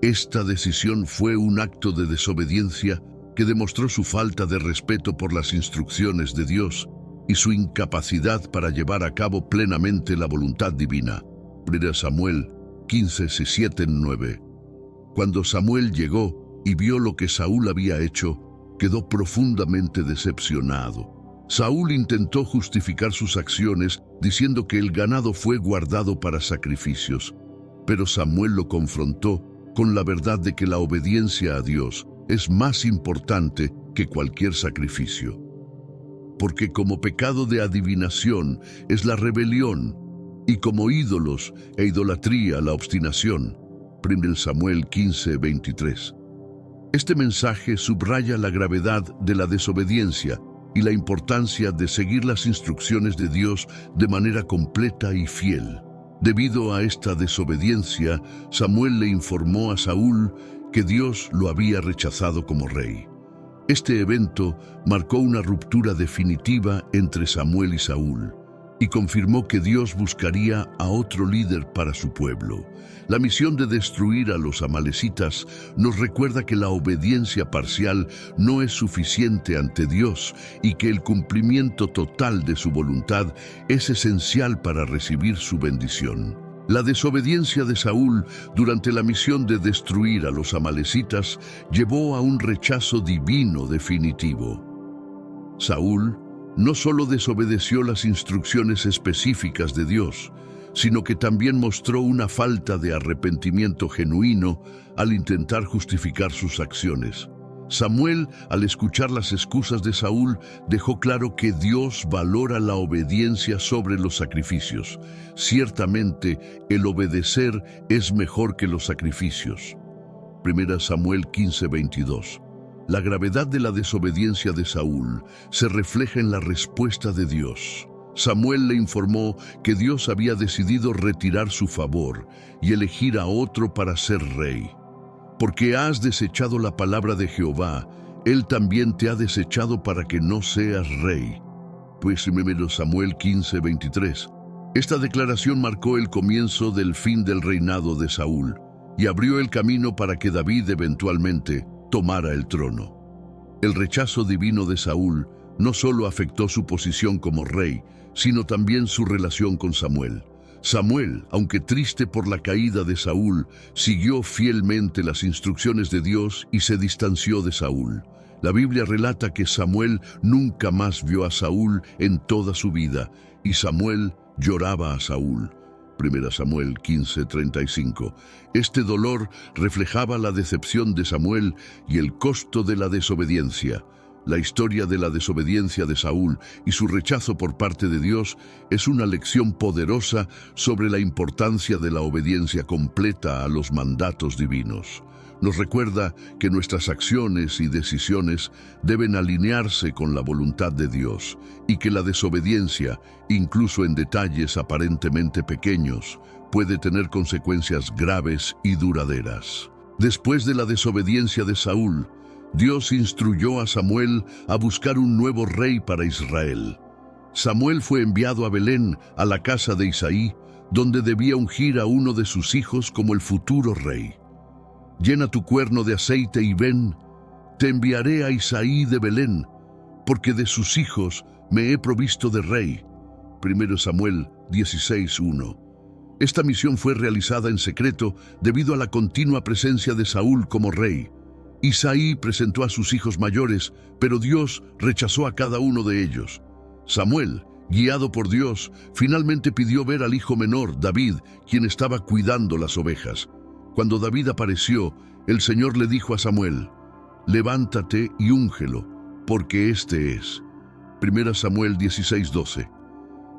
Esta decisión fue un acto de desobediencia que demostró su falta de respeto por las instrucciones de Dios y su incapacidad para llevar a cabo plenamente la voluntad divina. 1 Samuel 15:7-9. Cuando Samuel llegó y vio lo que Saúl había hecho, quedó profundamente decepcionado. Saúl intentó justificar sus acciones diciendo que el ganado fue guardado para sacrificios, pero Samuel lo confrontó con la verdad de que la obediencia a Dios es más importante que cualquier sacrificio. Porque como pecado de adivinación es la rebelión, y como ídolos e idolatría la obstinación. 1 Samuel 15:23. Este mensaje subraya la gravedad de la desobediencia y la importancia de seguir las instrucciones de Dios de manera completa y fiel. Debido a esta desobediencia, Samuel le informó a Saúl que Dios lo había rechazado como rey. Este evento marcó una ruptura definitiva entre Samuel y Saúl y confirmó que Dios buscaría a otro líder para su pueblo. La misión de destruir a los amalecitas nos recuerda que la obediencia parcial no es suficiente ante Dios y que el cumplimiento total de su voluntad es esencial para recibir su bendición. La desobediencia de Saúl durante la misión de destruir a los amalecitas llevó a un rechazo divino definitivo. Saúl no solo desobedeció las instrucciones específicas de Dios, sino que también mostró una falta de arrepentimiento genuino al intentar justificar sus acciones. Samuel, al escuchar las excusas de Saúl, dejó claro que Dios valora la obediencia sobre los sacrificios. Ciertamente, el obedecer es mejor que los sacrificios. 1 Samuel 15:22. La gravedad de la desobediencia de Saúl se refleja en la respuesta de Dios. Samuel le informó que Dios había decidido retirar su favor y elegir a otro para ser rey. Porque has desechado la palabra de Jehová, Él también te ha desechado para que no seas rey. Pues 1 Samuel 15:23. Esta declaración marcó el comienzo del fin del reinado de Saúl y abrió el camino para que David eventualmente tomara el trono. El rechazo divino de Saúl no solo afectó su posición como rey, sino también su relación con Samuel. Samuel, aunque triste por la caída de Saúl, siguió fielmente las instrucciones de Dios y se distanció de Saúl. La Biblia relata que Samuel nunca más vio a Saúl en toda su vida, y Samuel lloraba a Saúl. 1 Samuel 15:35. Este dolor reflejaba la decepción de Samuel y el costo de la desobediencia. La historia de la desobediencia de Saúl y su rechazo por parte de Dios es una lección poderosa sobre la importancia de la obediencia completa a los mandatos divinos. Nos recuerda que nuestras acciones y decisiones deben alinearse con la voluntad de Dios y que la desobediencia, incluso en detalles aparentemente pequeños, puede tener consecuencias graves y duraderas. Después de la desobediencia de Saúl, Dios instruyó a Samuel a buscar un nuevo rey para Israel. Samuel fue enviado a Belén, a la casa de Isaí, donde debía ungir a uno de sus hijos como el futuro rey. Llena tu cuerno de aceite y ven, te enviaré a Isaí de Belén, porque de sus hijos me he provisto de rey. 1 Samuel 16:1. Esta misión fue realizada en secreto debido a la continua presencia de Saúl como rey. Isaí presentó a sus hijos mayores, pero Dios rechazó a cada uno de ellos. Samuel, guiado por Dios, finalmente pidió ver al hijo menor, David, quien estaba cuidando las ovejas. Cuando David apareció, el Señor le dijo a Samuel: levántate y úngelo, porque este es. 1 Samuel 16:12.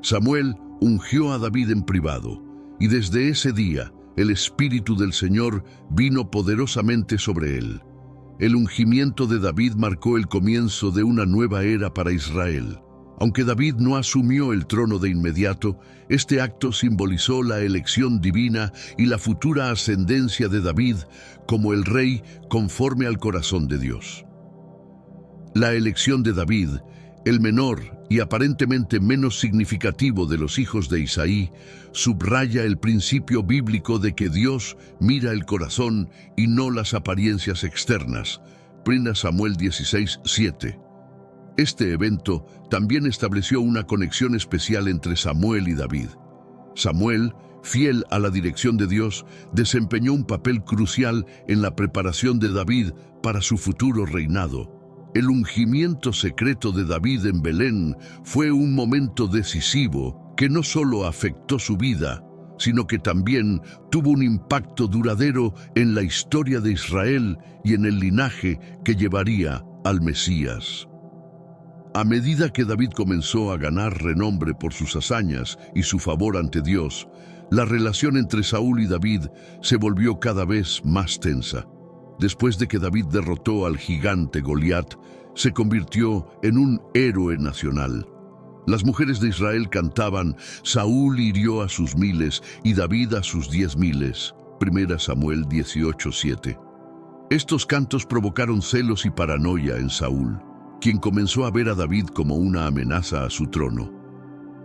Samuel ungió a David en privado, y desde ese día el Espíritu del Señor vino poderosamente sobre él. El ungimiento de David marcó el comienzo de una nueva era para Israel. Aunque David no asumió el trono de inmediato, este acto simbolizó la elección divina y la futura ascendencia de David como el rey conforme al corazón de Dios. La elección de David, el menor y aparentemente menos significativo de los hijos de Isaí, subraya el principio bíblico de que Dios mira el corazón y no las apariencias externas. 1 Samuel 16:7. Este evento también estableció una conexión especial entre Samuel y David. Samuel, fiel a la dirección de Dios, desempeñó un papel crucial en la preparación de David para su futuro reinado. El ungimiento secreto de David en Belén fue un momento decisivo que no solo afectó su vida, sino que también tuvo un impacto duradero en la historia de Israel y en el linaje que llevaría al Mesías. A medida que David comenzó a ganar renombre por sus hazañas y su favor ante Dios, la relación entre Saúl y David se volvió cada vez más tensa. Después de que David derrotó al gigante Goliat, se convirtió en un héroe nacional. Las mujeres de Israel cantaban: Saúl hirió a sus miles y David a sus 10,000. 1 Samuel 18:7. Estos cantos provocaron celos y paranoia en Saúl, quien comenzó a ver a David como una amenaza a su trono.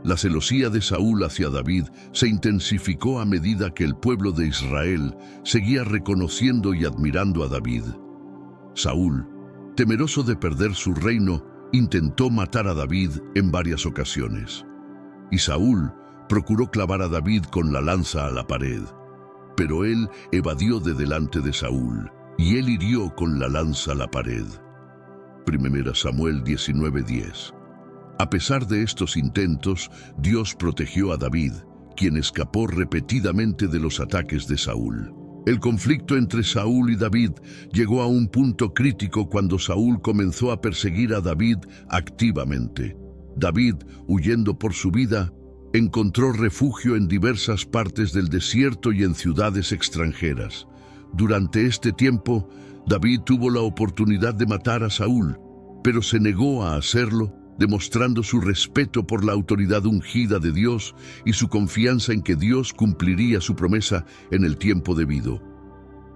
La celosía de Saúl hacia David se intensificó a medida que el pueblo de Israel seguía reconociendo y admirando a David. Saúl, temeroso de perder su reino, intentó matar a David en varias ocasiones. Y Saúl procuró clavar a David con la lanza a la pared. Pero él evadió de delante de Saúl, y él hirió con la lanza la pared. 1 Samuel 19:10. A pesar de estos intentos, Dios protegió a David, quien escapó repetidamente de los ataques de Saúl. El conflicto entre Saúl y David llegó a un punto crítico cuando Saúl comenzó a perseguir a David activamente. David, huyendo por su vida, encontró refugio en diversas partes del desierto y en ciudades extranjeras. Durante este tiempo, David tuvo la oportunidad de matar a Saúl, pero se negó a hacerlo, demostrando su respeto por la autoridad ungida de Dios y su confianza en que Dios cumpliría su promesa en el tiempo debido.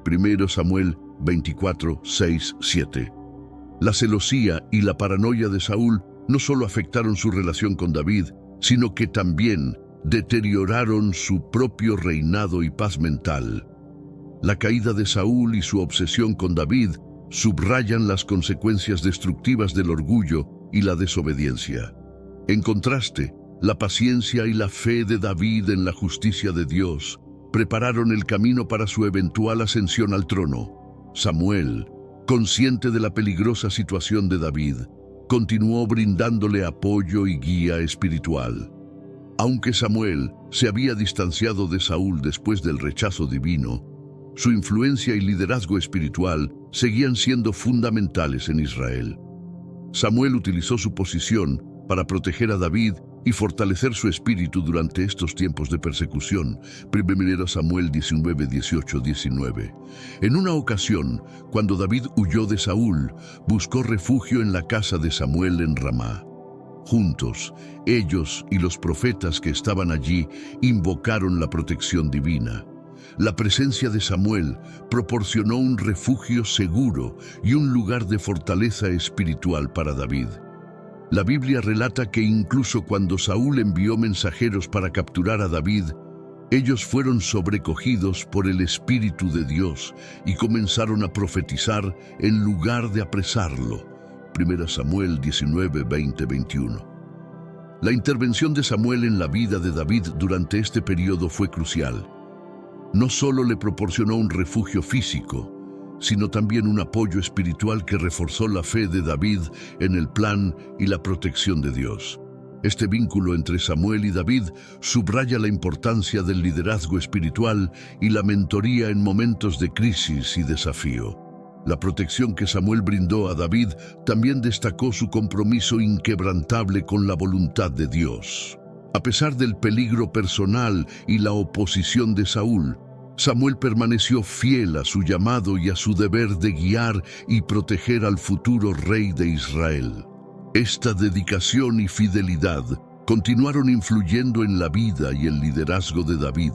1 Samuel 24:6-7. La celosía y la paranoia de Saúl no solo afectaron su relación con David, sino que también deterioraron su propio reinado y paz mental. La caída de Saúl y su obsesión con David subrayan las consecuencias destructivas del orgullo y la desobediencia. En contraste, la paciencia y la fe de David en la justicia de Dios prepararon el camino para su eventual ascensión al trono. Samuel, consciente de la peligrosa situación de David, continuó brindándole apoyo y guía espiritual. Aunque Samuel se había distanciado de Saúl después del rechazo divino, su influencia y liderazgo espiritual seguían siendo fundamentales en Israel. Samuel utilizó su posición para proteger a David y fortalecer su espíritu durante estos tiempos de persecución. 1 Samuel 19:18-19. En una ocasión, cuando David huyó de Saúl, buscó refugio en la casa de Samuel en Ramá. Juntos, ellos y los profetas que estaban allí invocaron la protección divina. La presencia de Samuel proporcionó un refugio seguro y un lugar de fortaleza espiritual para David. La Biblia relata que incluso cuando Saúl envió mensajeros para capturar a David, ellos fueron sobrecogidos por el Espíritu de Dios y comenzaron a profetizar en lugar de apresarlo. 1 Samuel 19:20-21. La intervención de Samuel en la vida de David durante este periodo fue crucial. No solo le proporcionó un refugio físico, sino también un apoyo espiritual que reforzó la fe de David en el plan y la protección de Dios. Este vínculo entre Samuel y David subraya la importancia del liderazgo espiritual y la mentoría en momentos de crisis y desafío. La protección que Samuel brindó a David también destacó su compromiso inquebrantable con la voluntad de Dios. A pesar del peligro personal y la oposición de Saúl, Samuel permaneció fiel a su llamado y a su deber de guiar y proteger al futuro rey de Israel. Esta dedicación y fidelidad continuaron influyendo en la vida y el liderazgo de David,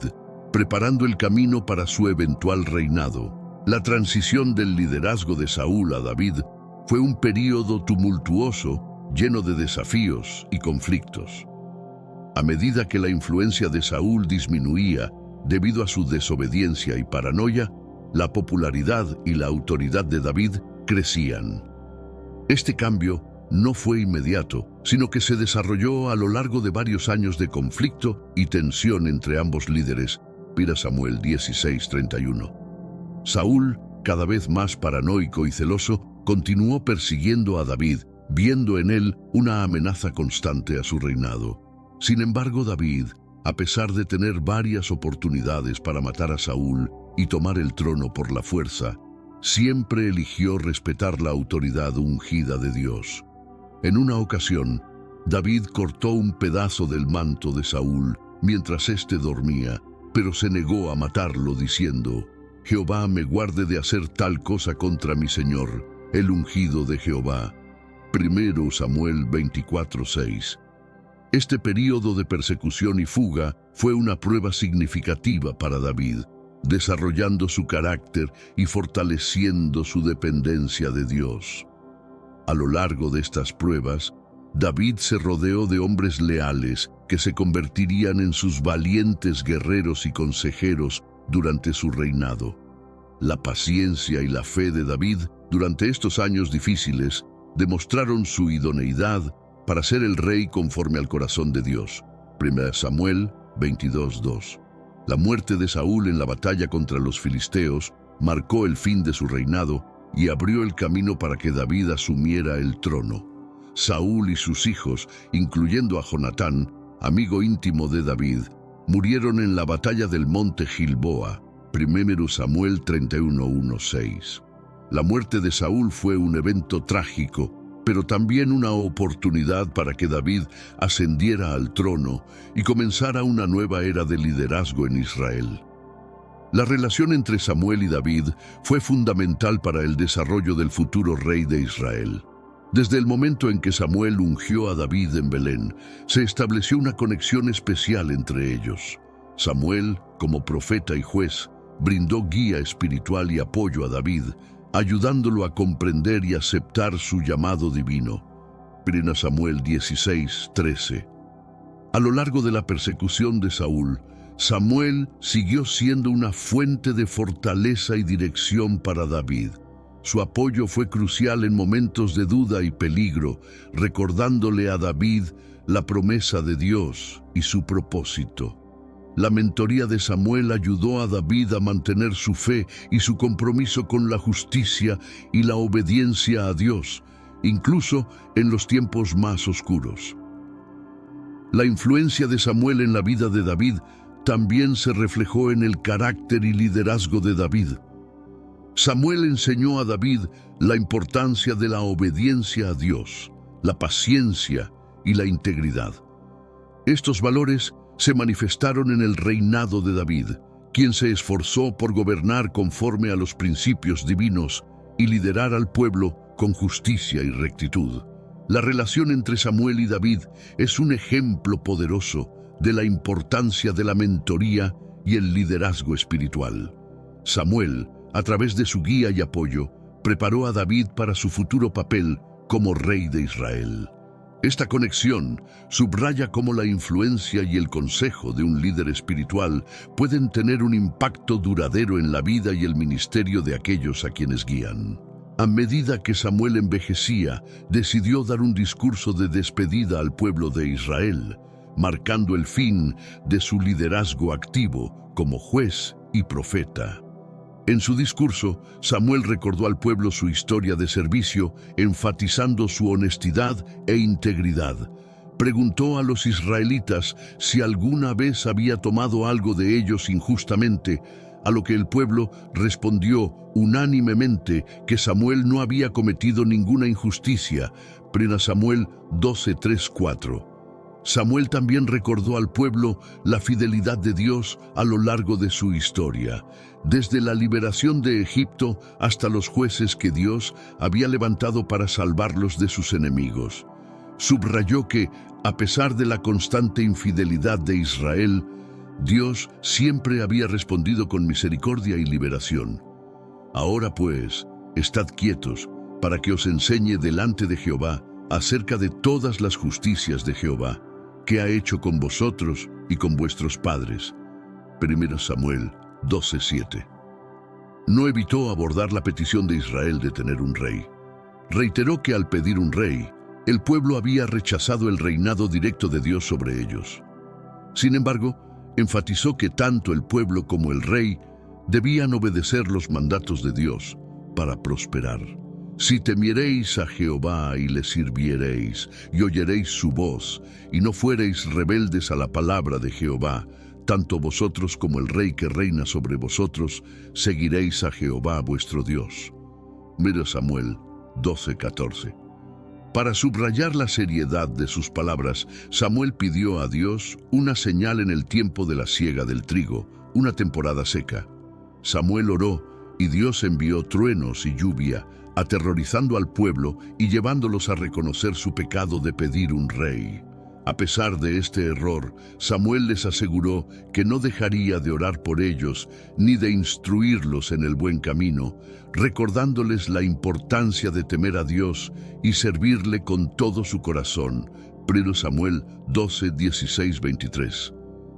preparando el camino para su eventual reinado. La transición del liderazgo de Saúl a David fue un período tumultuoso, lleno de desafíos y conflictos. A medida que la influencia de Saúl disminuía debido a su desobediencia y paranoia, la popularidad y la autoridad de David crecían. Este cambio no fue inmediato, sino que se desarrolló a lo largo de varios años de conflicto y tensión entre ambos líderes. Mira Samuel 16:31. Saúl, cada vez más paranoico y celoso, continuó persiguiendo a David, viendo en él una amenaza constante a su reinado. Sin embargo, David, a pesar de tener varias oportunidades para matar a Saúl y tomar el trono por la fuerza, siempre eligió respetar la autoridad ungida de Dios. En una ocasión, David cortó un pedazo del manto de Saúl mientras éste dormía, pero se negó a matarlo diciendo: «Jehová me guarde de hacer tal cosa contra mi Señor, el ungido de Jehová». 1 Samuel 24:6. Este período de persecución y fuga fue una prueba significativa para David, desarrollando su carácter y fortaleciendo su dependencia de Dios. A lo largo de estas pruebas, David se rodeó de hombres leales que se convertirían en sus valientes guerreros y consejeros durante su reinado. La paciencia y la fe de David durante estos años difíciles demostraron su idoneidad para ser el rey conforme al corazón de Dios. 1 Samuel 22:2. La muerte de Saúl en la batalla contra los filisteos marcó el fin de su reinado y abrió el camino para que David asumiera el trono. Saúl y sus hijos, incluyendo a Jonatán, amigo íntimo de David, murieron en la batalla del monte Gilboa. 1 Samuel 31:1-6. La muerte de Saúl fue un evento trágico, pero también una oportunidad para que David ascendiera al trono y comenzara una nueva era de liderazgo en Israel. La relación entre Samuel y David fue fundamental para el desarrollo del futuro rey de Israel. Desde el momento en que Samuel ungió a David en Belén, se estableció una conexión especial entre ellos. Samuel, como profeta y juez, brindó guía espiritual y apoyo a David, ayudándolo a comprender y aceptar su llamado divino. 1 Samuel 16:13. A lo largo de la persecución de Saúl, Samuel siguió siendo una fuente de fortaleza y dirección para David. Su apoyo fue crucial en momentos de duda y peligro, recordándole a David la promesa de Dios y su propósito. La mentoría de Samuel ayudó a David a mantener su fe y su compromiso con la justicia y la obediencia a Dios, incluso en los tiempos más oscuros. La influencia de Samuel en la vida de David también se reflejó en el carácter y liderazgo de David. Samuel enseñó a David la importancia de la obediencia a Dios, la paciencia y la integridad. Estos valores se manifestaron en el reinado de David, quien se esforzó por gobernar conforme a los principios divinos y liderar al pueblo con justicia y rectitud. La relación entre Samuel y David es un ejemplo poderoso de la importancia de la mentoría y el liderazgo espiritual. Samuel, a través de su guía y apoyo, preparó a David para su futuro papel como rey de Israel. Esta conexión subraya cómo la influencia y el consejo de un líder espiritual pueden tener un impacto duradero en la vida y el ministerio de aquellos a quienes guían. A medida que Samuel envejecía, decidió dar un discurso de despedida al pueblo de Israel, marcando el fin de su liderazgo activo como juez y profeta. En su discurso, Samuel recordó al pueblo su historia de servicio, enfatizando su honestidad e integridad. Preguntó a los israelitas si alguna vez había tomado algo de ellos injustamente, a lo que el pueblo respondió unánimemente que Samuel no había cometido ninguna injusticia. 1 Samuel 12:3-4. Samuel también recordó al pueblo la fidelidad de Dios a lo largo de su historia, desde la liberación de Egipto hasta los jueces que Dios había levantado para salvarlos de sus enemigos. Subrayó que, a pesar de la constante infidelidad de Israel, Dios siempre había respondido con misericordia y liberación. Ahora pues, estad quietos, para que os enseñe delante de Jehová acerca de todas las justicias de Jehová, que ha hecho con vosotros y con vuestros padres. 1 Samuel 12:7. No evitó abordar la petición de Israel de tener un rey. Reiteró que al pedir un rey, el pueblo había rechazado el reinado directo de Dios sobre ellos. Sin embargo, enfatizó que tanto el pueblo como el rey debían obedecer los mandatos de Dios para prosperar. Si temiereis a Jehová y le sirviereis, y oyereis su voz, y no fuereis rebeldes a la palabra de Jehová, tanto vosotros como el rey que reina sobre vosotros, seguiréis a Jehová vuestro Dios. 1 Samuel 12:14. Para subrayar la seriedad de sus palabras, Samuel pidió a Dios una señal en el tiempo de la siega del trigo, una temporada seca. Samuel oró y Dios envió truenos y lluvia, aterrorizando al pueblo y llevándolos a reconocer su pecado de pedir un rey. A pesar de este error, Samuel les aseguró que no dejaría de orar por ellos ni de instruirlos en el buen camino, recordándoles la importancia de temer a Dios y servirle con todo su corazón. 1 Samuel 12, 16, 23.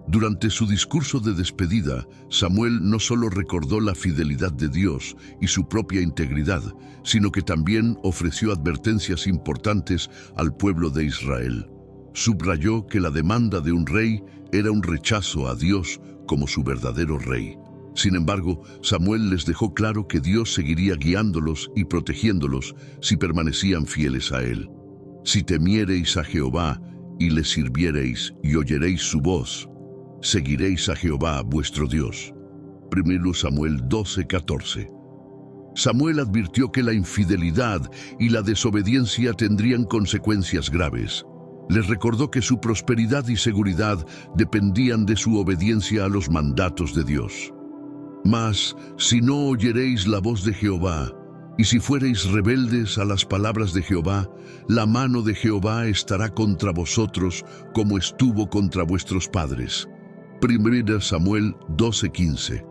Durante su discurso de despedida, Samuel no solo recordó la fidelidad de Dios y su propia integridad, sino que también ofreció advertencias importantes al pueblo de Israel. Subrayó que la demanda de un rey era un rechazo a Dios como su verdadero rey. Sin embargo, Samuel les dejó claro que Dios seguiría guiándolos y protegiéndolos si permanecían fieles a Él. Si temiereis a Jehová y le sirviereis y oyereis su voz, seguiréis a Jehová vuestro Dios. 1 Samuel 12:14. Samuel advirtió que la infidelidad y la desobediencia tendrían consecuencias graves. Les recordó que su prosperidad y seguridad dependían de su obediencia a los mandatos de Dios. Mas, si no oyeréis la voz de Jehová, y si fuereis rebeldes a las palabras de Jehová, la mano de Jehová estará contra vosotros como estuvo contra vuestros padres. 1 Samuel 12:15.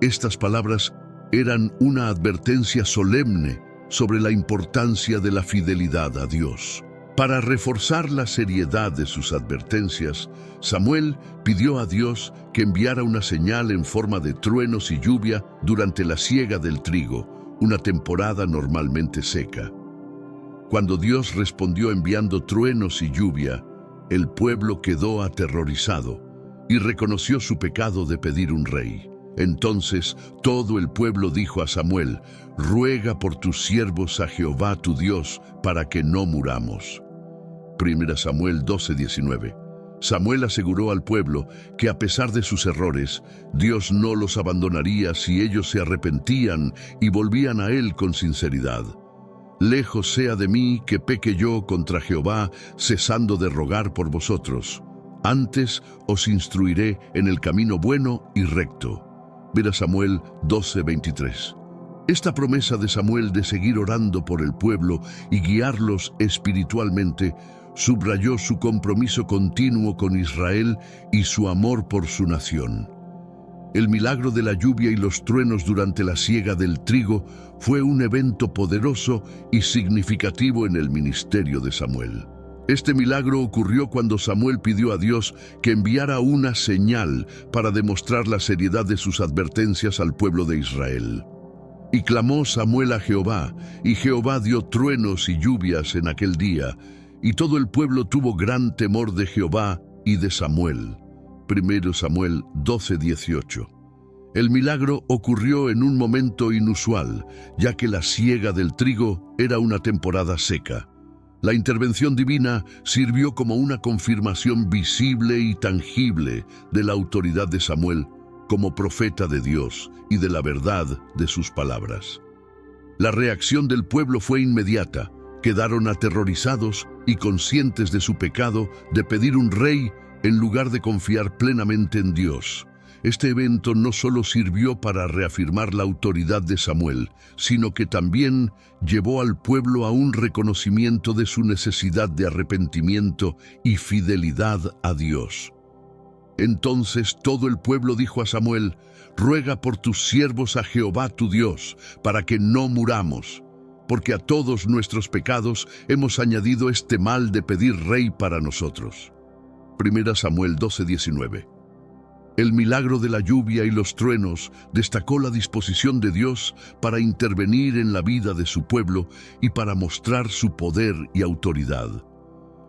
Estas palabras eran una advertencia solemne sobre la importancia de la fidelidad a Dios. Para reforzar la seriedad de sus advertencias, Samuel pidió a Dios que enviara una señal en forma de truenos y lluvia durante la siega del trigo, una temporada normalmente seca. Cuando Dios respondió enviando truenos y lluvia, el pueblo quedó aterrorizado y reconoció su pecado de pedir un rey. Entonces todo el pueblo dijo a Samuel: «Ruega por tus siervos a Jehová tu Dios, para que no muramos». 1 Samuel 12:19. Samuel aseguró al pueblo que a pesar de sus errores, Dios no los abandonaría si ellos se arrepentían y volvían a Él con sinceridad. «Lejos sea de mí que peque yo contra Jehová, cesando de rogar por vosotros. Antes os instruiré en el camino bueno y recto». 1 Samuel 12:23. Esta promesa de Samuel de seguir orando por el pueblo y guiarlos espiritualmente subrayó su compromiso continuo con Israel y su amor por su nación. El milagro de la lluvia y los truenos durante la siega del trigo fue un evento poderoso y significativo en el ministerio de Samuel. Este milagro ocurrió cuando Samuel pidió a Dios que enviara una señal para demostrar la seriedad de sus advertencias al pueblo de Israel. Y clamó Samuel a Jehová, y Jehová dio truenos y lluvias en aquel día, y todo el pueblo tuvo gran temor de Jehová y de Samuel. 1 Samuel 12:18. El milagro ocurrió en un momento inusual, ya que la siega del trigo era una temporada seca. La intervención divina sirvió como una confirmación visible y tangible de la autoridad de Samuel como profeta de Dios y de la verdad de sus palabras. La reacción del pueblo fue inmediata. Quedaron aterrorizados y conscientes de su pecado, de pedir un rey en lugar de confiar plenamente en Dios. Este evento no solo sirvió para reafirmar la autoridad de Samuel, sino que también llevó al pueblo a un reconocimiento de su necesidad de arrepentimiento y fidelidad a Dios. Entonces todo el pueblo dijo a Samuel: «Ruega por tus siervos a Jehová tu Dios, para que no muramos, porque a todos nuestros pecados hemos añadido este mal de pedir rey para nosotros». 1 Samuel 12:19. El milagro de la lluvia y los truenos destacó la disposición de Dios para intervenir en la vida de su pueblo y para mostrar su poder y autoridad.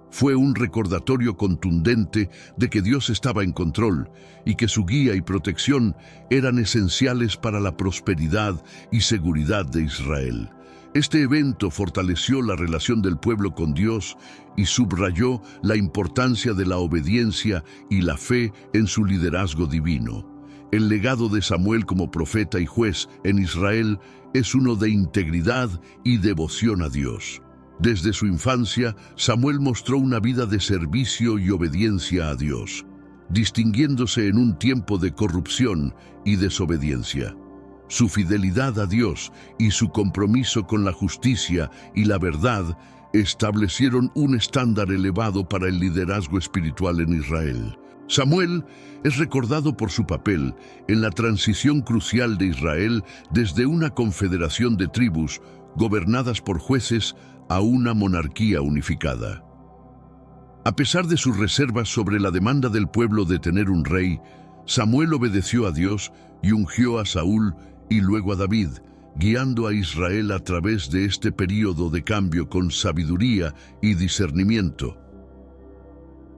Fue un recordatorio contundente de que Dios estaba en control y que su guía y protección eran esenciales para la prosperidad y seguridad de Israel. Este evento fortaleció la relación del pueblo con Dios y subrayó la importancia de la obediencia y la fe en su liderazgo divino. El legado de Samuel como profeta y juez en Israel es uno de integridad y devoción a Dios. Desde su infancia, Samuel mostró una vida de servicio y obediencia a Dios, distinguiéndose en un tiempo de corrupción y desobediencia. Su fidelidad a Dios y su compromiso con la justicia y la verdad establecieron un estándar elevado para el liderazgo espiritual en Israel. Samuel es recordado por su papel en la transición crucial de Israel desde una confederación de tribus gobernadas por jueces a una monarquía unificada. A pesar de sus reservas sobre la demanda del pueblo de tener un rey, Samuel obedeció a Dios y ungió a Saúl y luego a David, guiando a Israel a través de este período de cambio con sabiduría y discernimiento.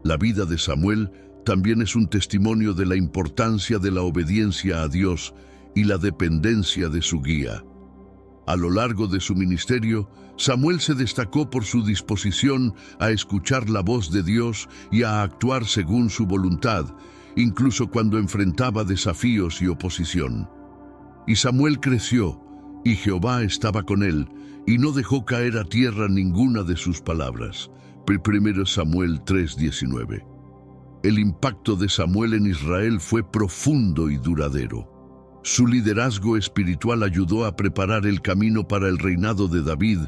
La vida de Samuel también es un testimonio de la importancia de la obediencia a Dios y la dependencia de su guía. A lo largo de su ministerio, Samuel se destacó por su disposición a escuchar la voz de Dios y a actuar según su voluntad, incluso cuando enfrentaba desafíos y oposición. Y Samuel creció, y Jehová estaba con él, y no dejó caer a tierra ninguna de sus palabras. 1 Samuel 3:19. El impacto de Samuel en Israel fue profundo y duradero. Su liderazgo espiritual ayudó a preparar el camino para el reinado de David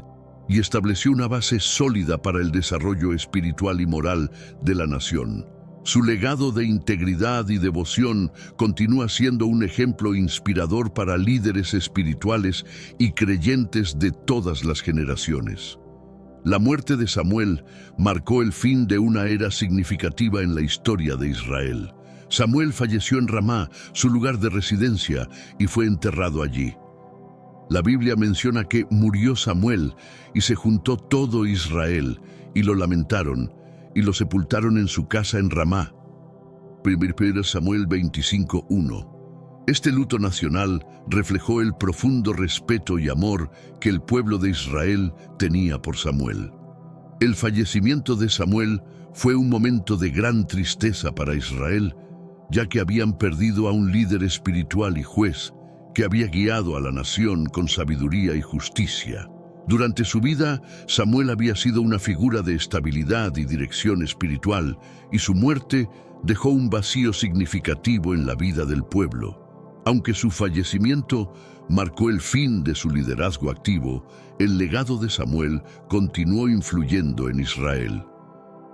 y estableció una base sólida para el desarrollo espiritual y moral de la nación. Su legado de integridad y devoción continúa siendo un ejemplo inspirador para líderes espirituales y creyentes de todas las generaciones. La muerte de Samuel marcó el fin de una era significativa en la historia de Israel. Samuel falleció en Ramá, su lugar de residencia, y fue enterrado allí. La Biblia menciona que murió Samuel y se juntó todo Israel y lo lamentaron, y lo sepultaron en su casa en Ramá. 1 Samuel 25:1. Este luto nacional reflejó el profundo respeto y amor que el pueblo de Israel tenía por Samuel. El fallecimiento de Samuel fue un momento de gran tristeza para Israel, ya que habían perdido a un líder espiritual y juez que había guiado a la nación con sabiduría y justicia. Durante su vida, Samuel había sido una figura de estabilidad y dirección espiritual, y su muerte dejó un vacío significativo en la vida del pueblo. Aunque su fallecimiento marcó el fin de su liderazgo activo, el legado de Samuel continuó influyendo en Israel.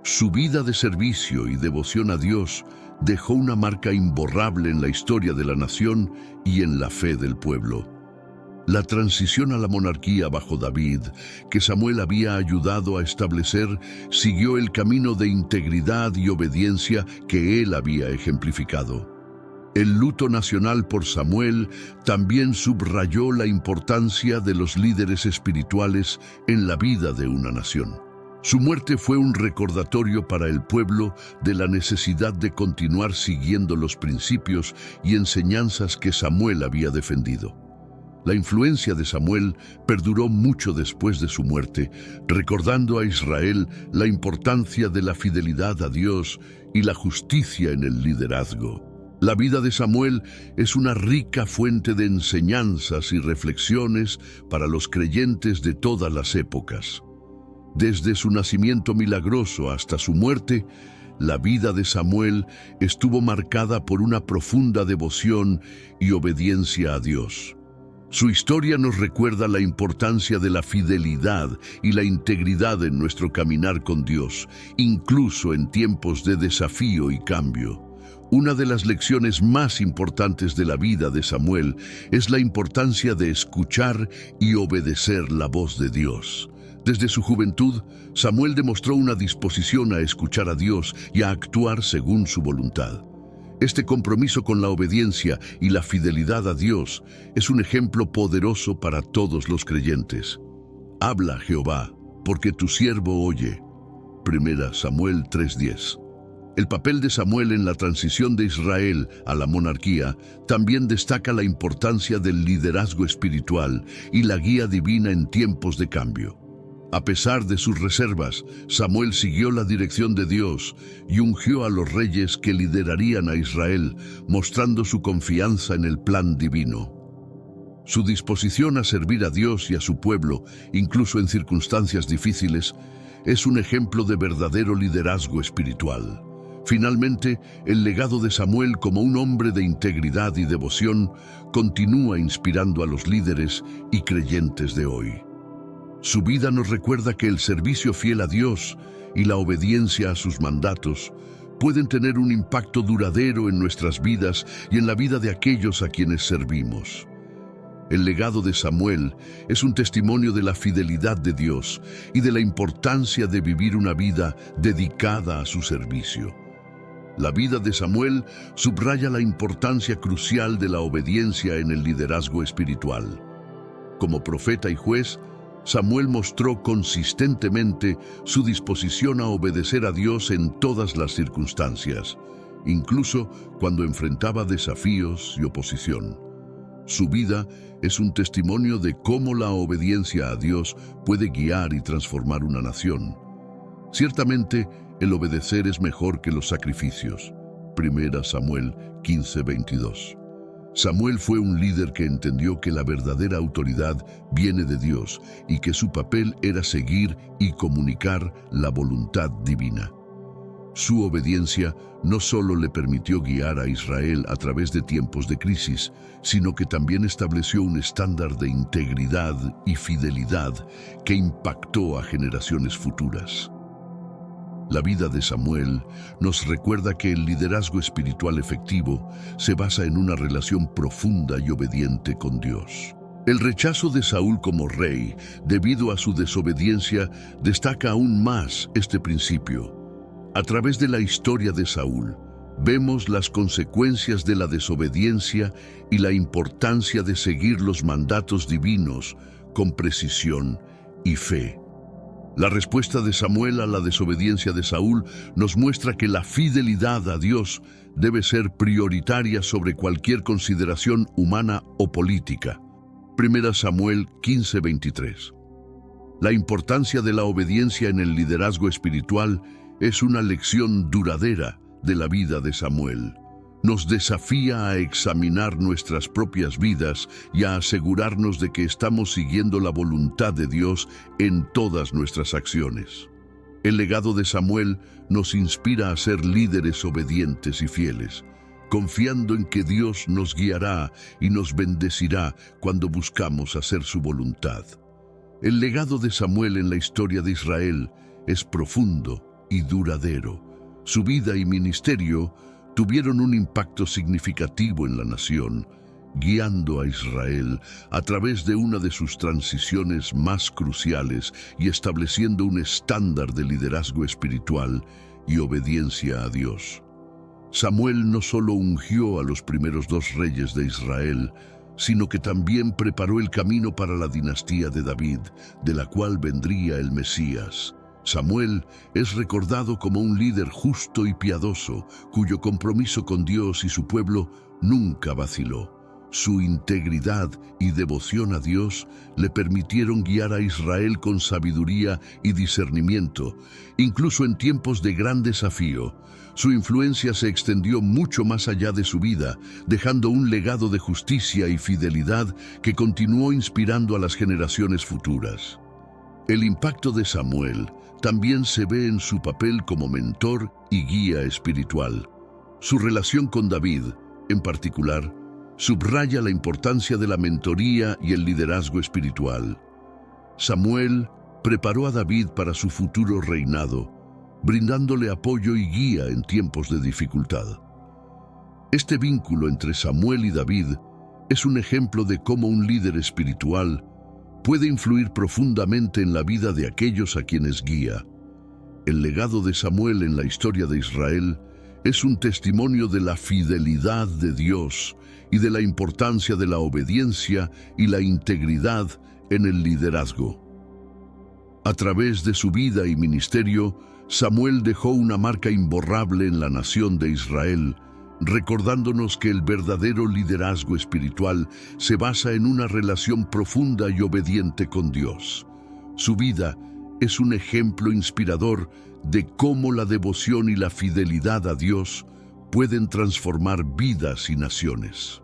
Su vida de servicio y devoción a Dios dejó una marca imborrable en la historia de la nación y en la fe del pueblo. La transición a la monarquía bajo David, que Samuel había ayudado a establecer, siguió el camino de integridad y obediencia que él había ejemplificado. El luto nacional por Samuel también subrayó la importancia de los líderes espirituales en la vida de una nación. Su muerte fue un recordatorio para el pueblo de la necesidad de continuar siguiendo los principios y enseñanzas que Samuel había defendido. La influencia de Samuel perduró mucho después de su muerte, recordando a Israel la importancia de la fidelidad a Dios y la justicia en el liderazgo. La vida de Samuel es una rica fuente de enseñanzas y reflexiones para los creyentes de todas las épocas. Desde su nacimiento milagroso hasta su muerte, la vida de Samuel estuvo marcada por una profunda devoción y obediencia a Dios. Su historia nos recuerda la importancia de la fidelidad y la integridad en nuestro caminar con Dios, incluso en tiempos de desafío y cambio. Una de las lecciones más importantes de la vida de Samuel es la importancia de escuchar y obedecer la voz de Dios. Desde su juventud, Samuel demostró una disposición a escuchar a Dios y a actuar según su voluntad. Este compromiso con la obediencia y la fidelidad a Dios es un ejemplo poderoso para todos los creyentes. Habla, Jehová, porque tu siervo oye. 1 Samuel 3:10. El papel de Samuel en la transición de Israel a la monarquía también destaca la importancia del liderazgo espiritual y la guía divina en tiempos de cambio. A pesar de sus reservas, Samuel siguió la dirección de Dios y ungió a los reyes que liderarían a Israel, mostrando su confianza en el plan divino. Su disposición a servir a Dios y a su pueblo, incluso en circunstancias difíciles, es un ejemplo de verdadero liderazgo espiritual. Finalmente, el legado de Samuel como un hombre de integridad y devoción continúa inspirando a los líderes y creyentes de hoy. Su vida nos recuerda que el servicio fiel a Dios y la obediencia a sus mandatos pueden tener un impacto duradero en nuestras vidas y en la vida de aquellos a quienes servimos. El legado de Samuel es un testimonio de la fidelidad de Dios y de la importancia de vivir una vida dedicada a su servicio. La vida de Samuel subraya la importancia crucial de la obediencia en el liderazgo espiritual. Como profeta y juez, Samuel mostró consistentemente su disposición a obedecer a Dios en todas las circunstancias, incluso cuando enfrentaba desafíos y oposición. Su vida es un testimonio de cómo la obediencia a Dios puede guiar y transformar una nación. Ciertamente, el obedecer es mejor que los sacrificios. 1 Samuel 15:22. Samuel fue un líder que entendió que la verdadera autoridad viene de Dios y que su papel era seguir y comunicar la voluntad divina. Su obediencia no solo le permitió guiar a Israel a través de tiempos de crisis, sino que también estableció un estándar de integridad y fidelidad que impactó a generaciones futuras. La vida de Samuel nos recuerda que el liderazgo espiritual efectivo se basa en una relación profunda y obediente con Dios. El rechazo de Saúl como rey, debido a su desobediencia, destaca aún más este principio. A través de la historia de Saúl, vemos las consecuencias de la desobediencia y la importancia de seguir los mandatos divinos con precisión y fe. La respuesta de Samuel a la desobediencia de Saúl nos muestra que la fidelidad a Dios debe ser prioritaria sobre cualquier consideración humana o política. 1 Samuel 15:23. La importancia de la obediencia en el liderazgo espiritual es una lección duradera de la vida de Samuel. Nos desafía a examinar nuestras propias vidas y a asegurarnos de que estamos siguiendo la voluntad de Dios en todas nuestras acciones. El legado de Samuel nos inspira a ser líderes obedientes y fieles, confiando en que Dios nos guiará y nos bendecirá cuando buscamos hacer su voluntad. El legado de Samuel en la historia de Israel es profundo y duradero. Su vida y ministerio tuvieron un impacto significativo en la nación, guiando a Israel a través de una de sus transiciones más cruciales y estableciendo un estándar de liderazgo espiritual y obediencia a Dios. Samuel no solo ungió a los primeros 2 reyes de Israel, sino que también preparó el camino para la dinastía de David, de la cual vendría el Mesías. Samuel es recordado como un líder justo y piadoso, cuyo compromiso con Dios y su pueblo nunca vaciló. Su integridad y devoción a Dios le permitieron guiar a Israel con sabiduría y discernimiento, incluso en tiempos de gran desafío. Su influencia se extendió mucho más allá de su vida, dejando un legado de justicia y fidelidad que continuó inspirando a las generaciones futuras. El impacto de Samuel también se ve en su papel como mentor y guía espiritual. Su relación con David, en particular, subraya la importancia de la mentoría y el liderazgo espiritual. Samuel preparó a David para su futuro reinado, brindándole apoyo y guía en tiempos de dificultad. Este vínculo entre Samuel y David es un ejemplo de cómo un líder espiritual puede influir profundamente en la vida de aquellos a quienes guía. El legado de Samuel en la historia de Israel es un testimonio de la fidelidad de Dios y de la importancia de la obediencia y la integridad en el liderazgo. A través de su vida y ministerio, Samuel dejó una marca imborrable en la nación de Israel, recordándonos que el verdadero liderazgo espiritual se basa en una relación profunda y obediente con Dios. Su vida es un ejemplo inspirador de cómo la devoción y la fidelidad a Dios pueden transformar vidas y naciones.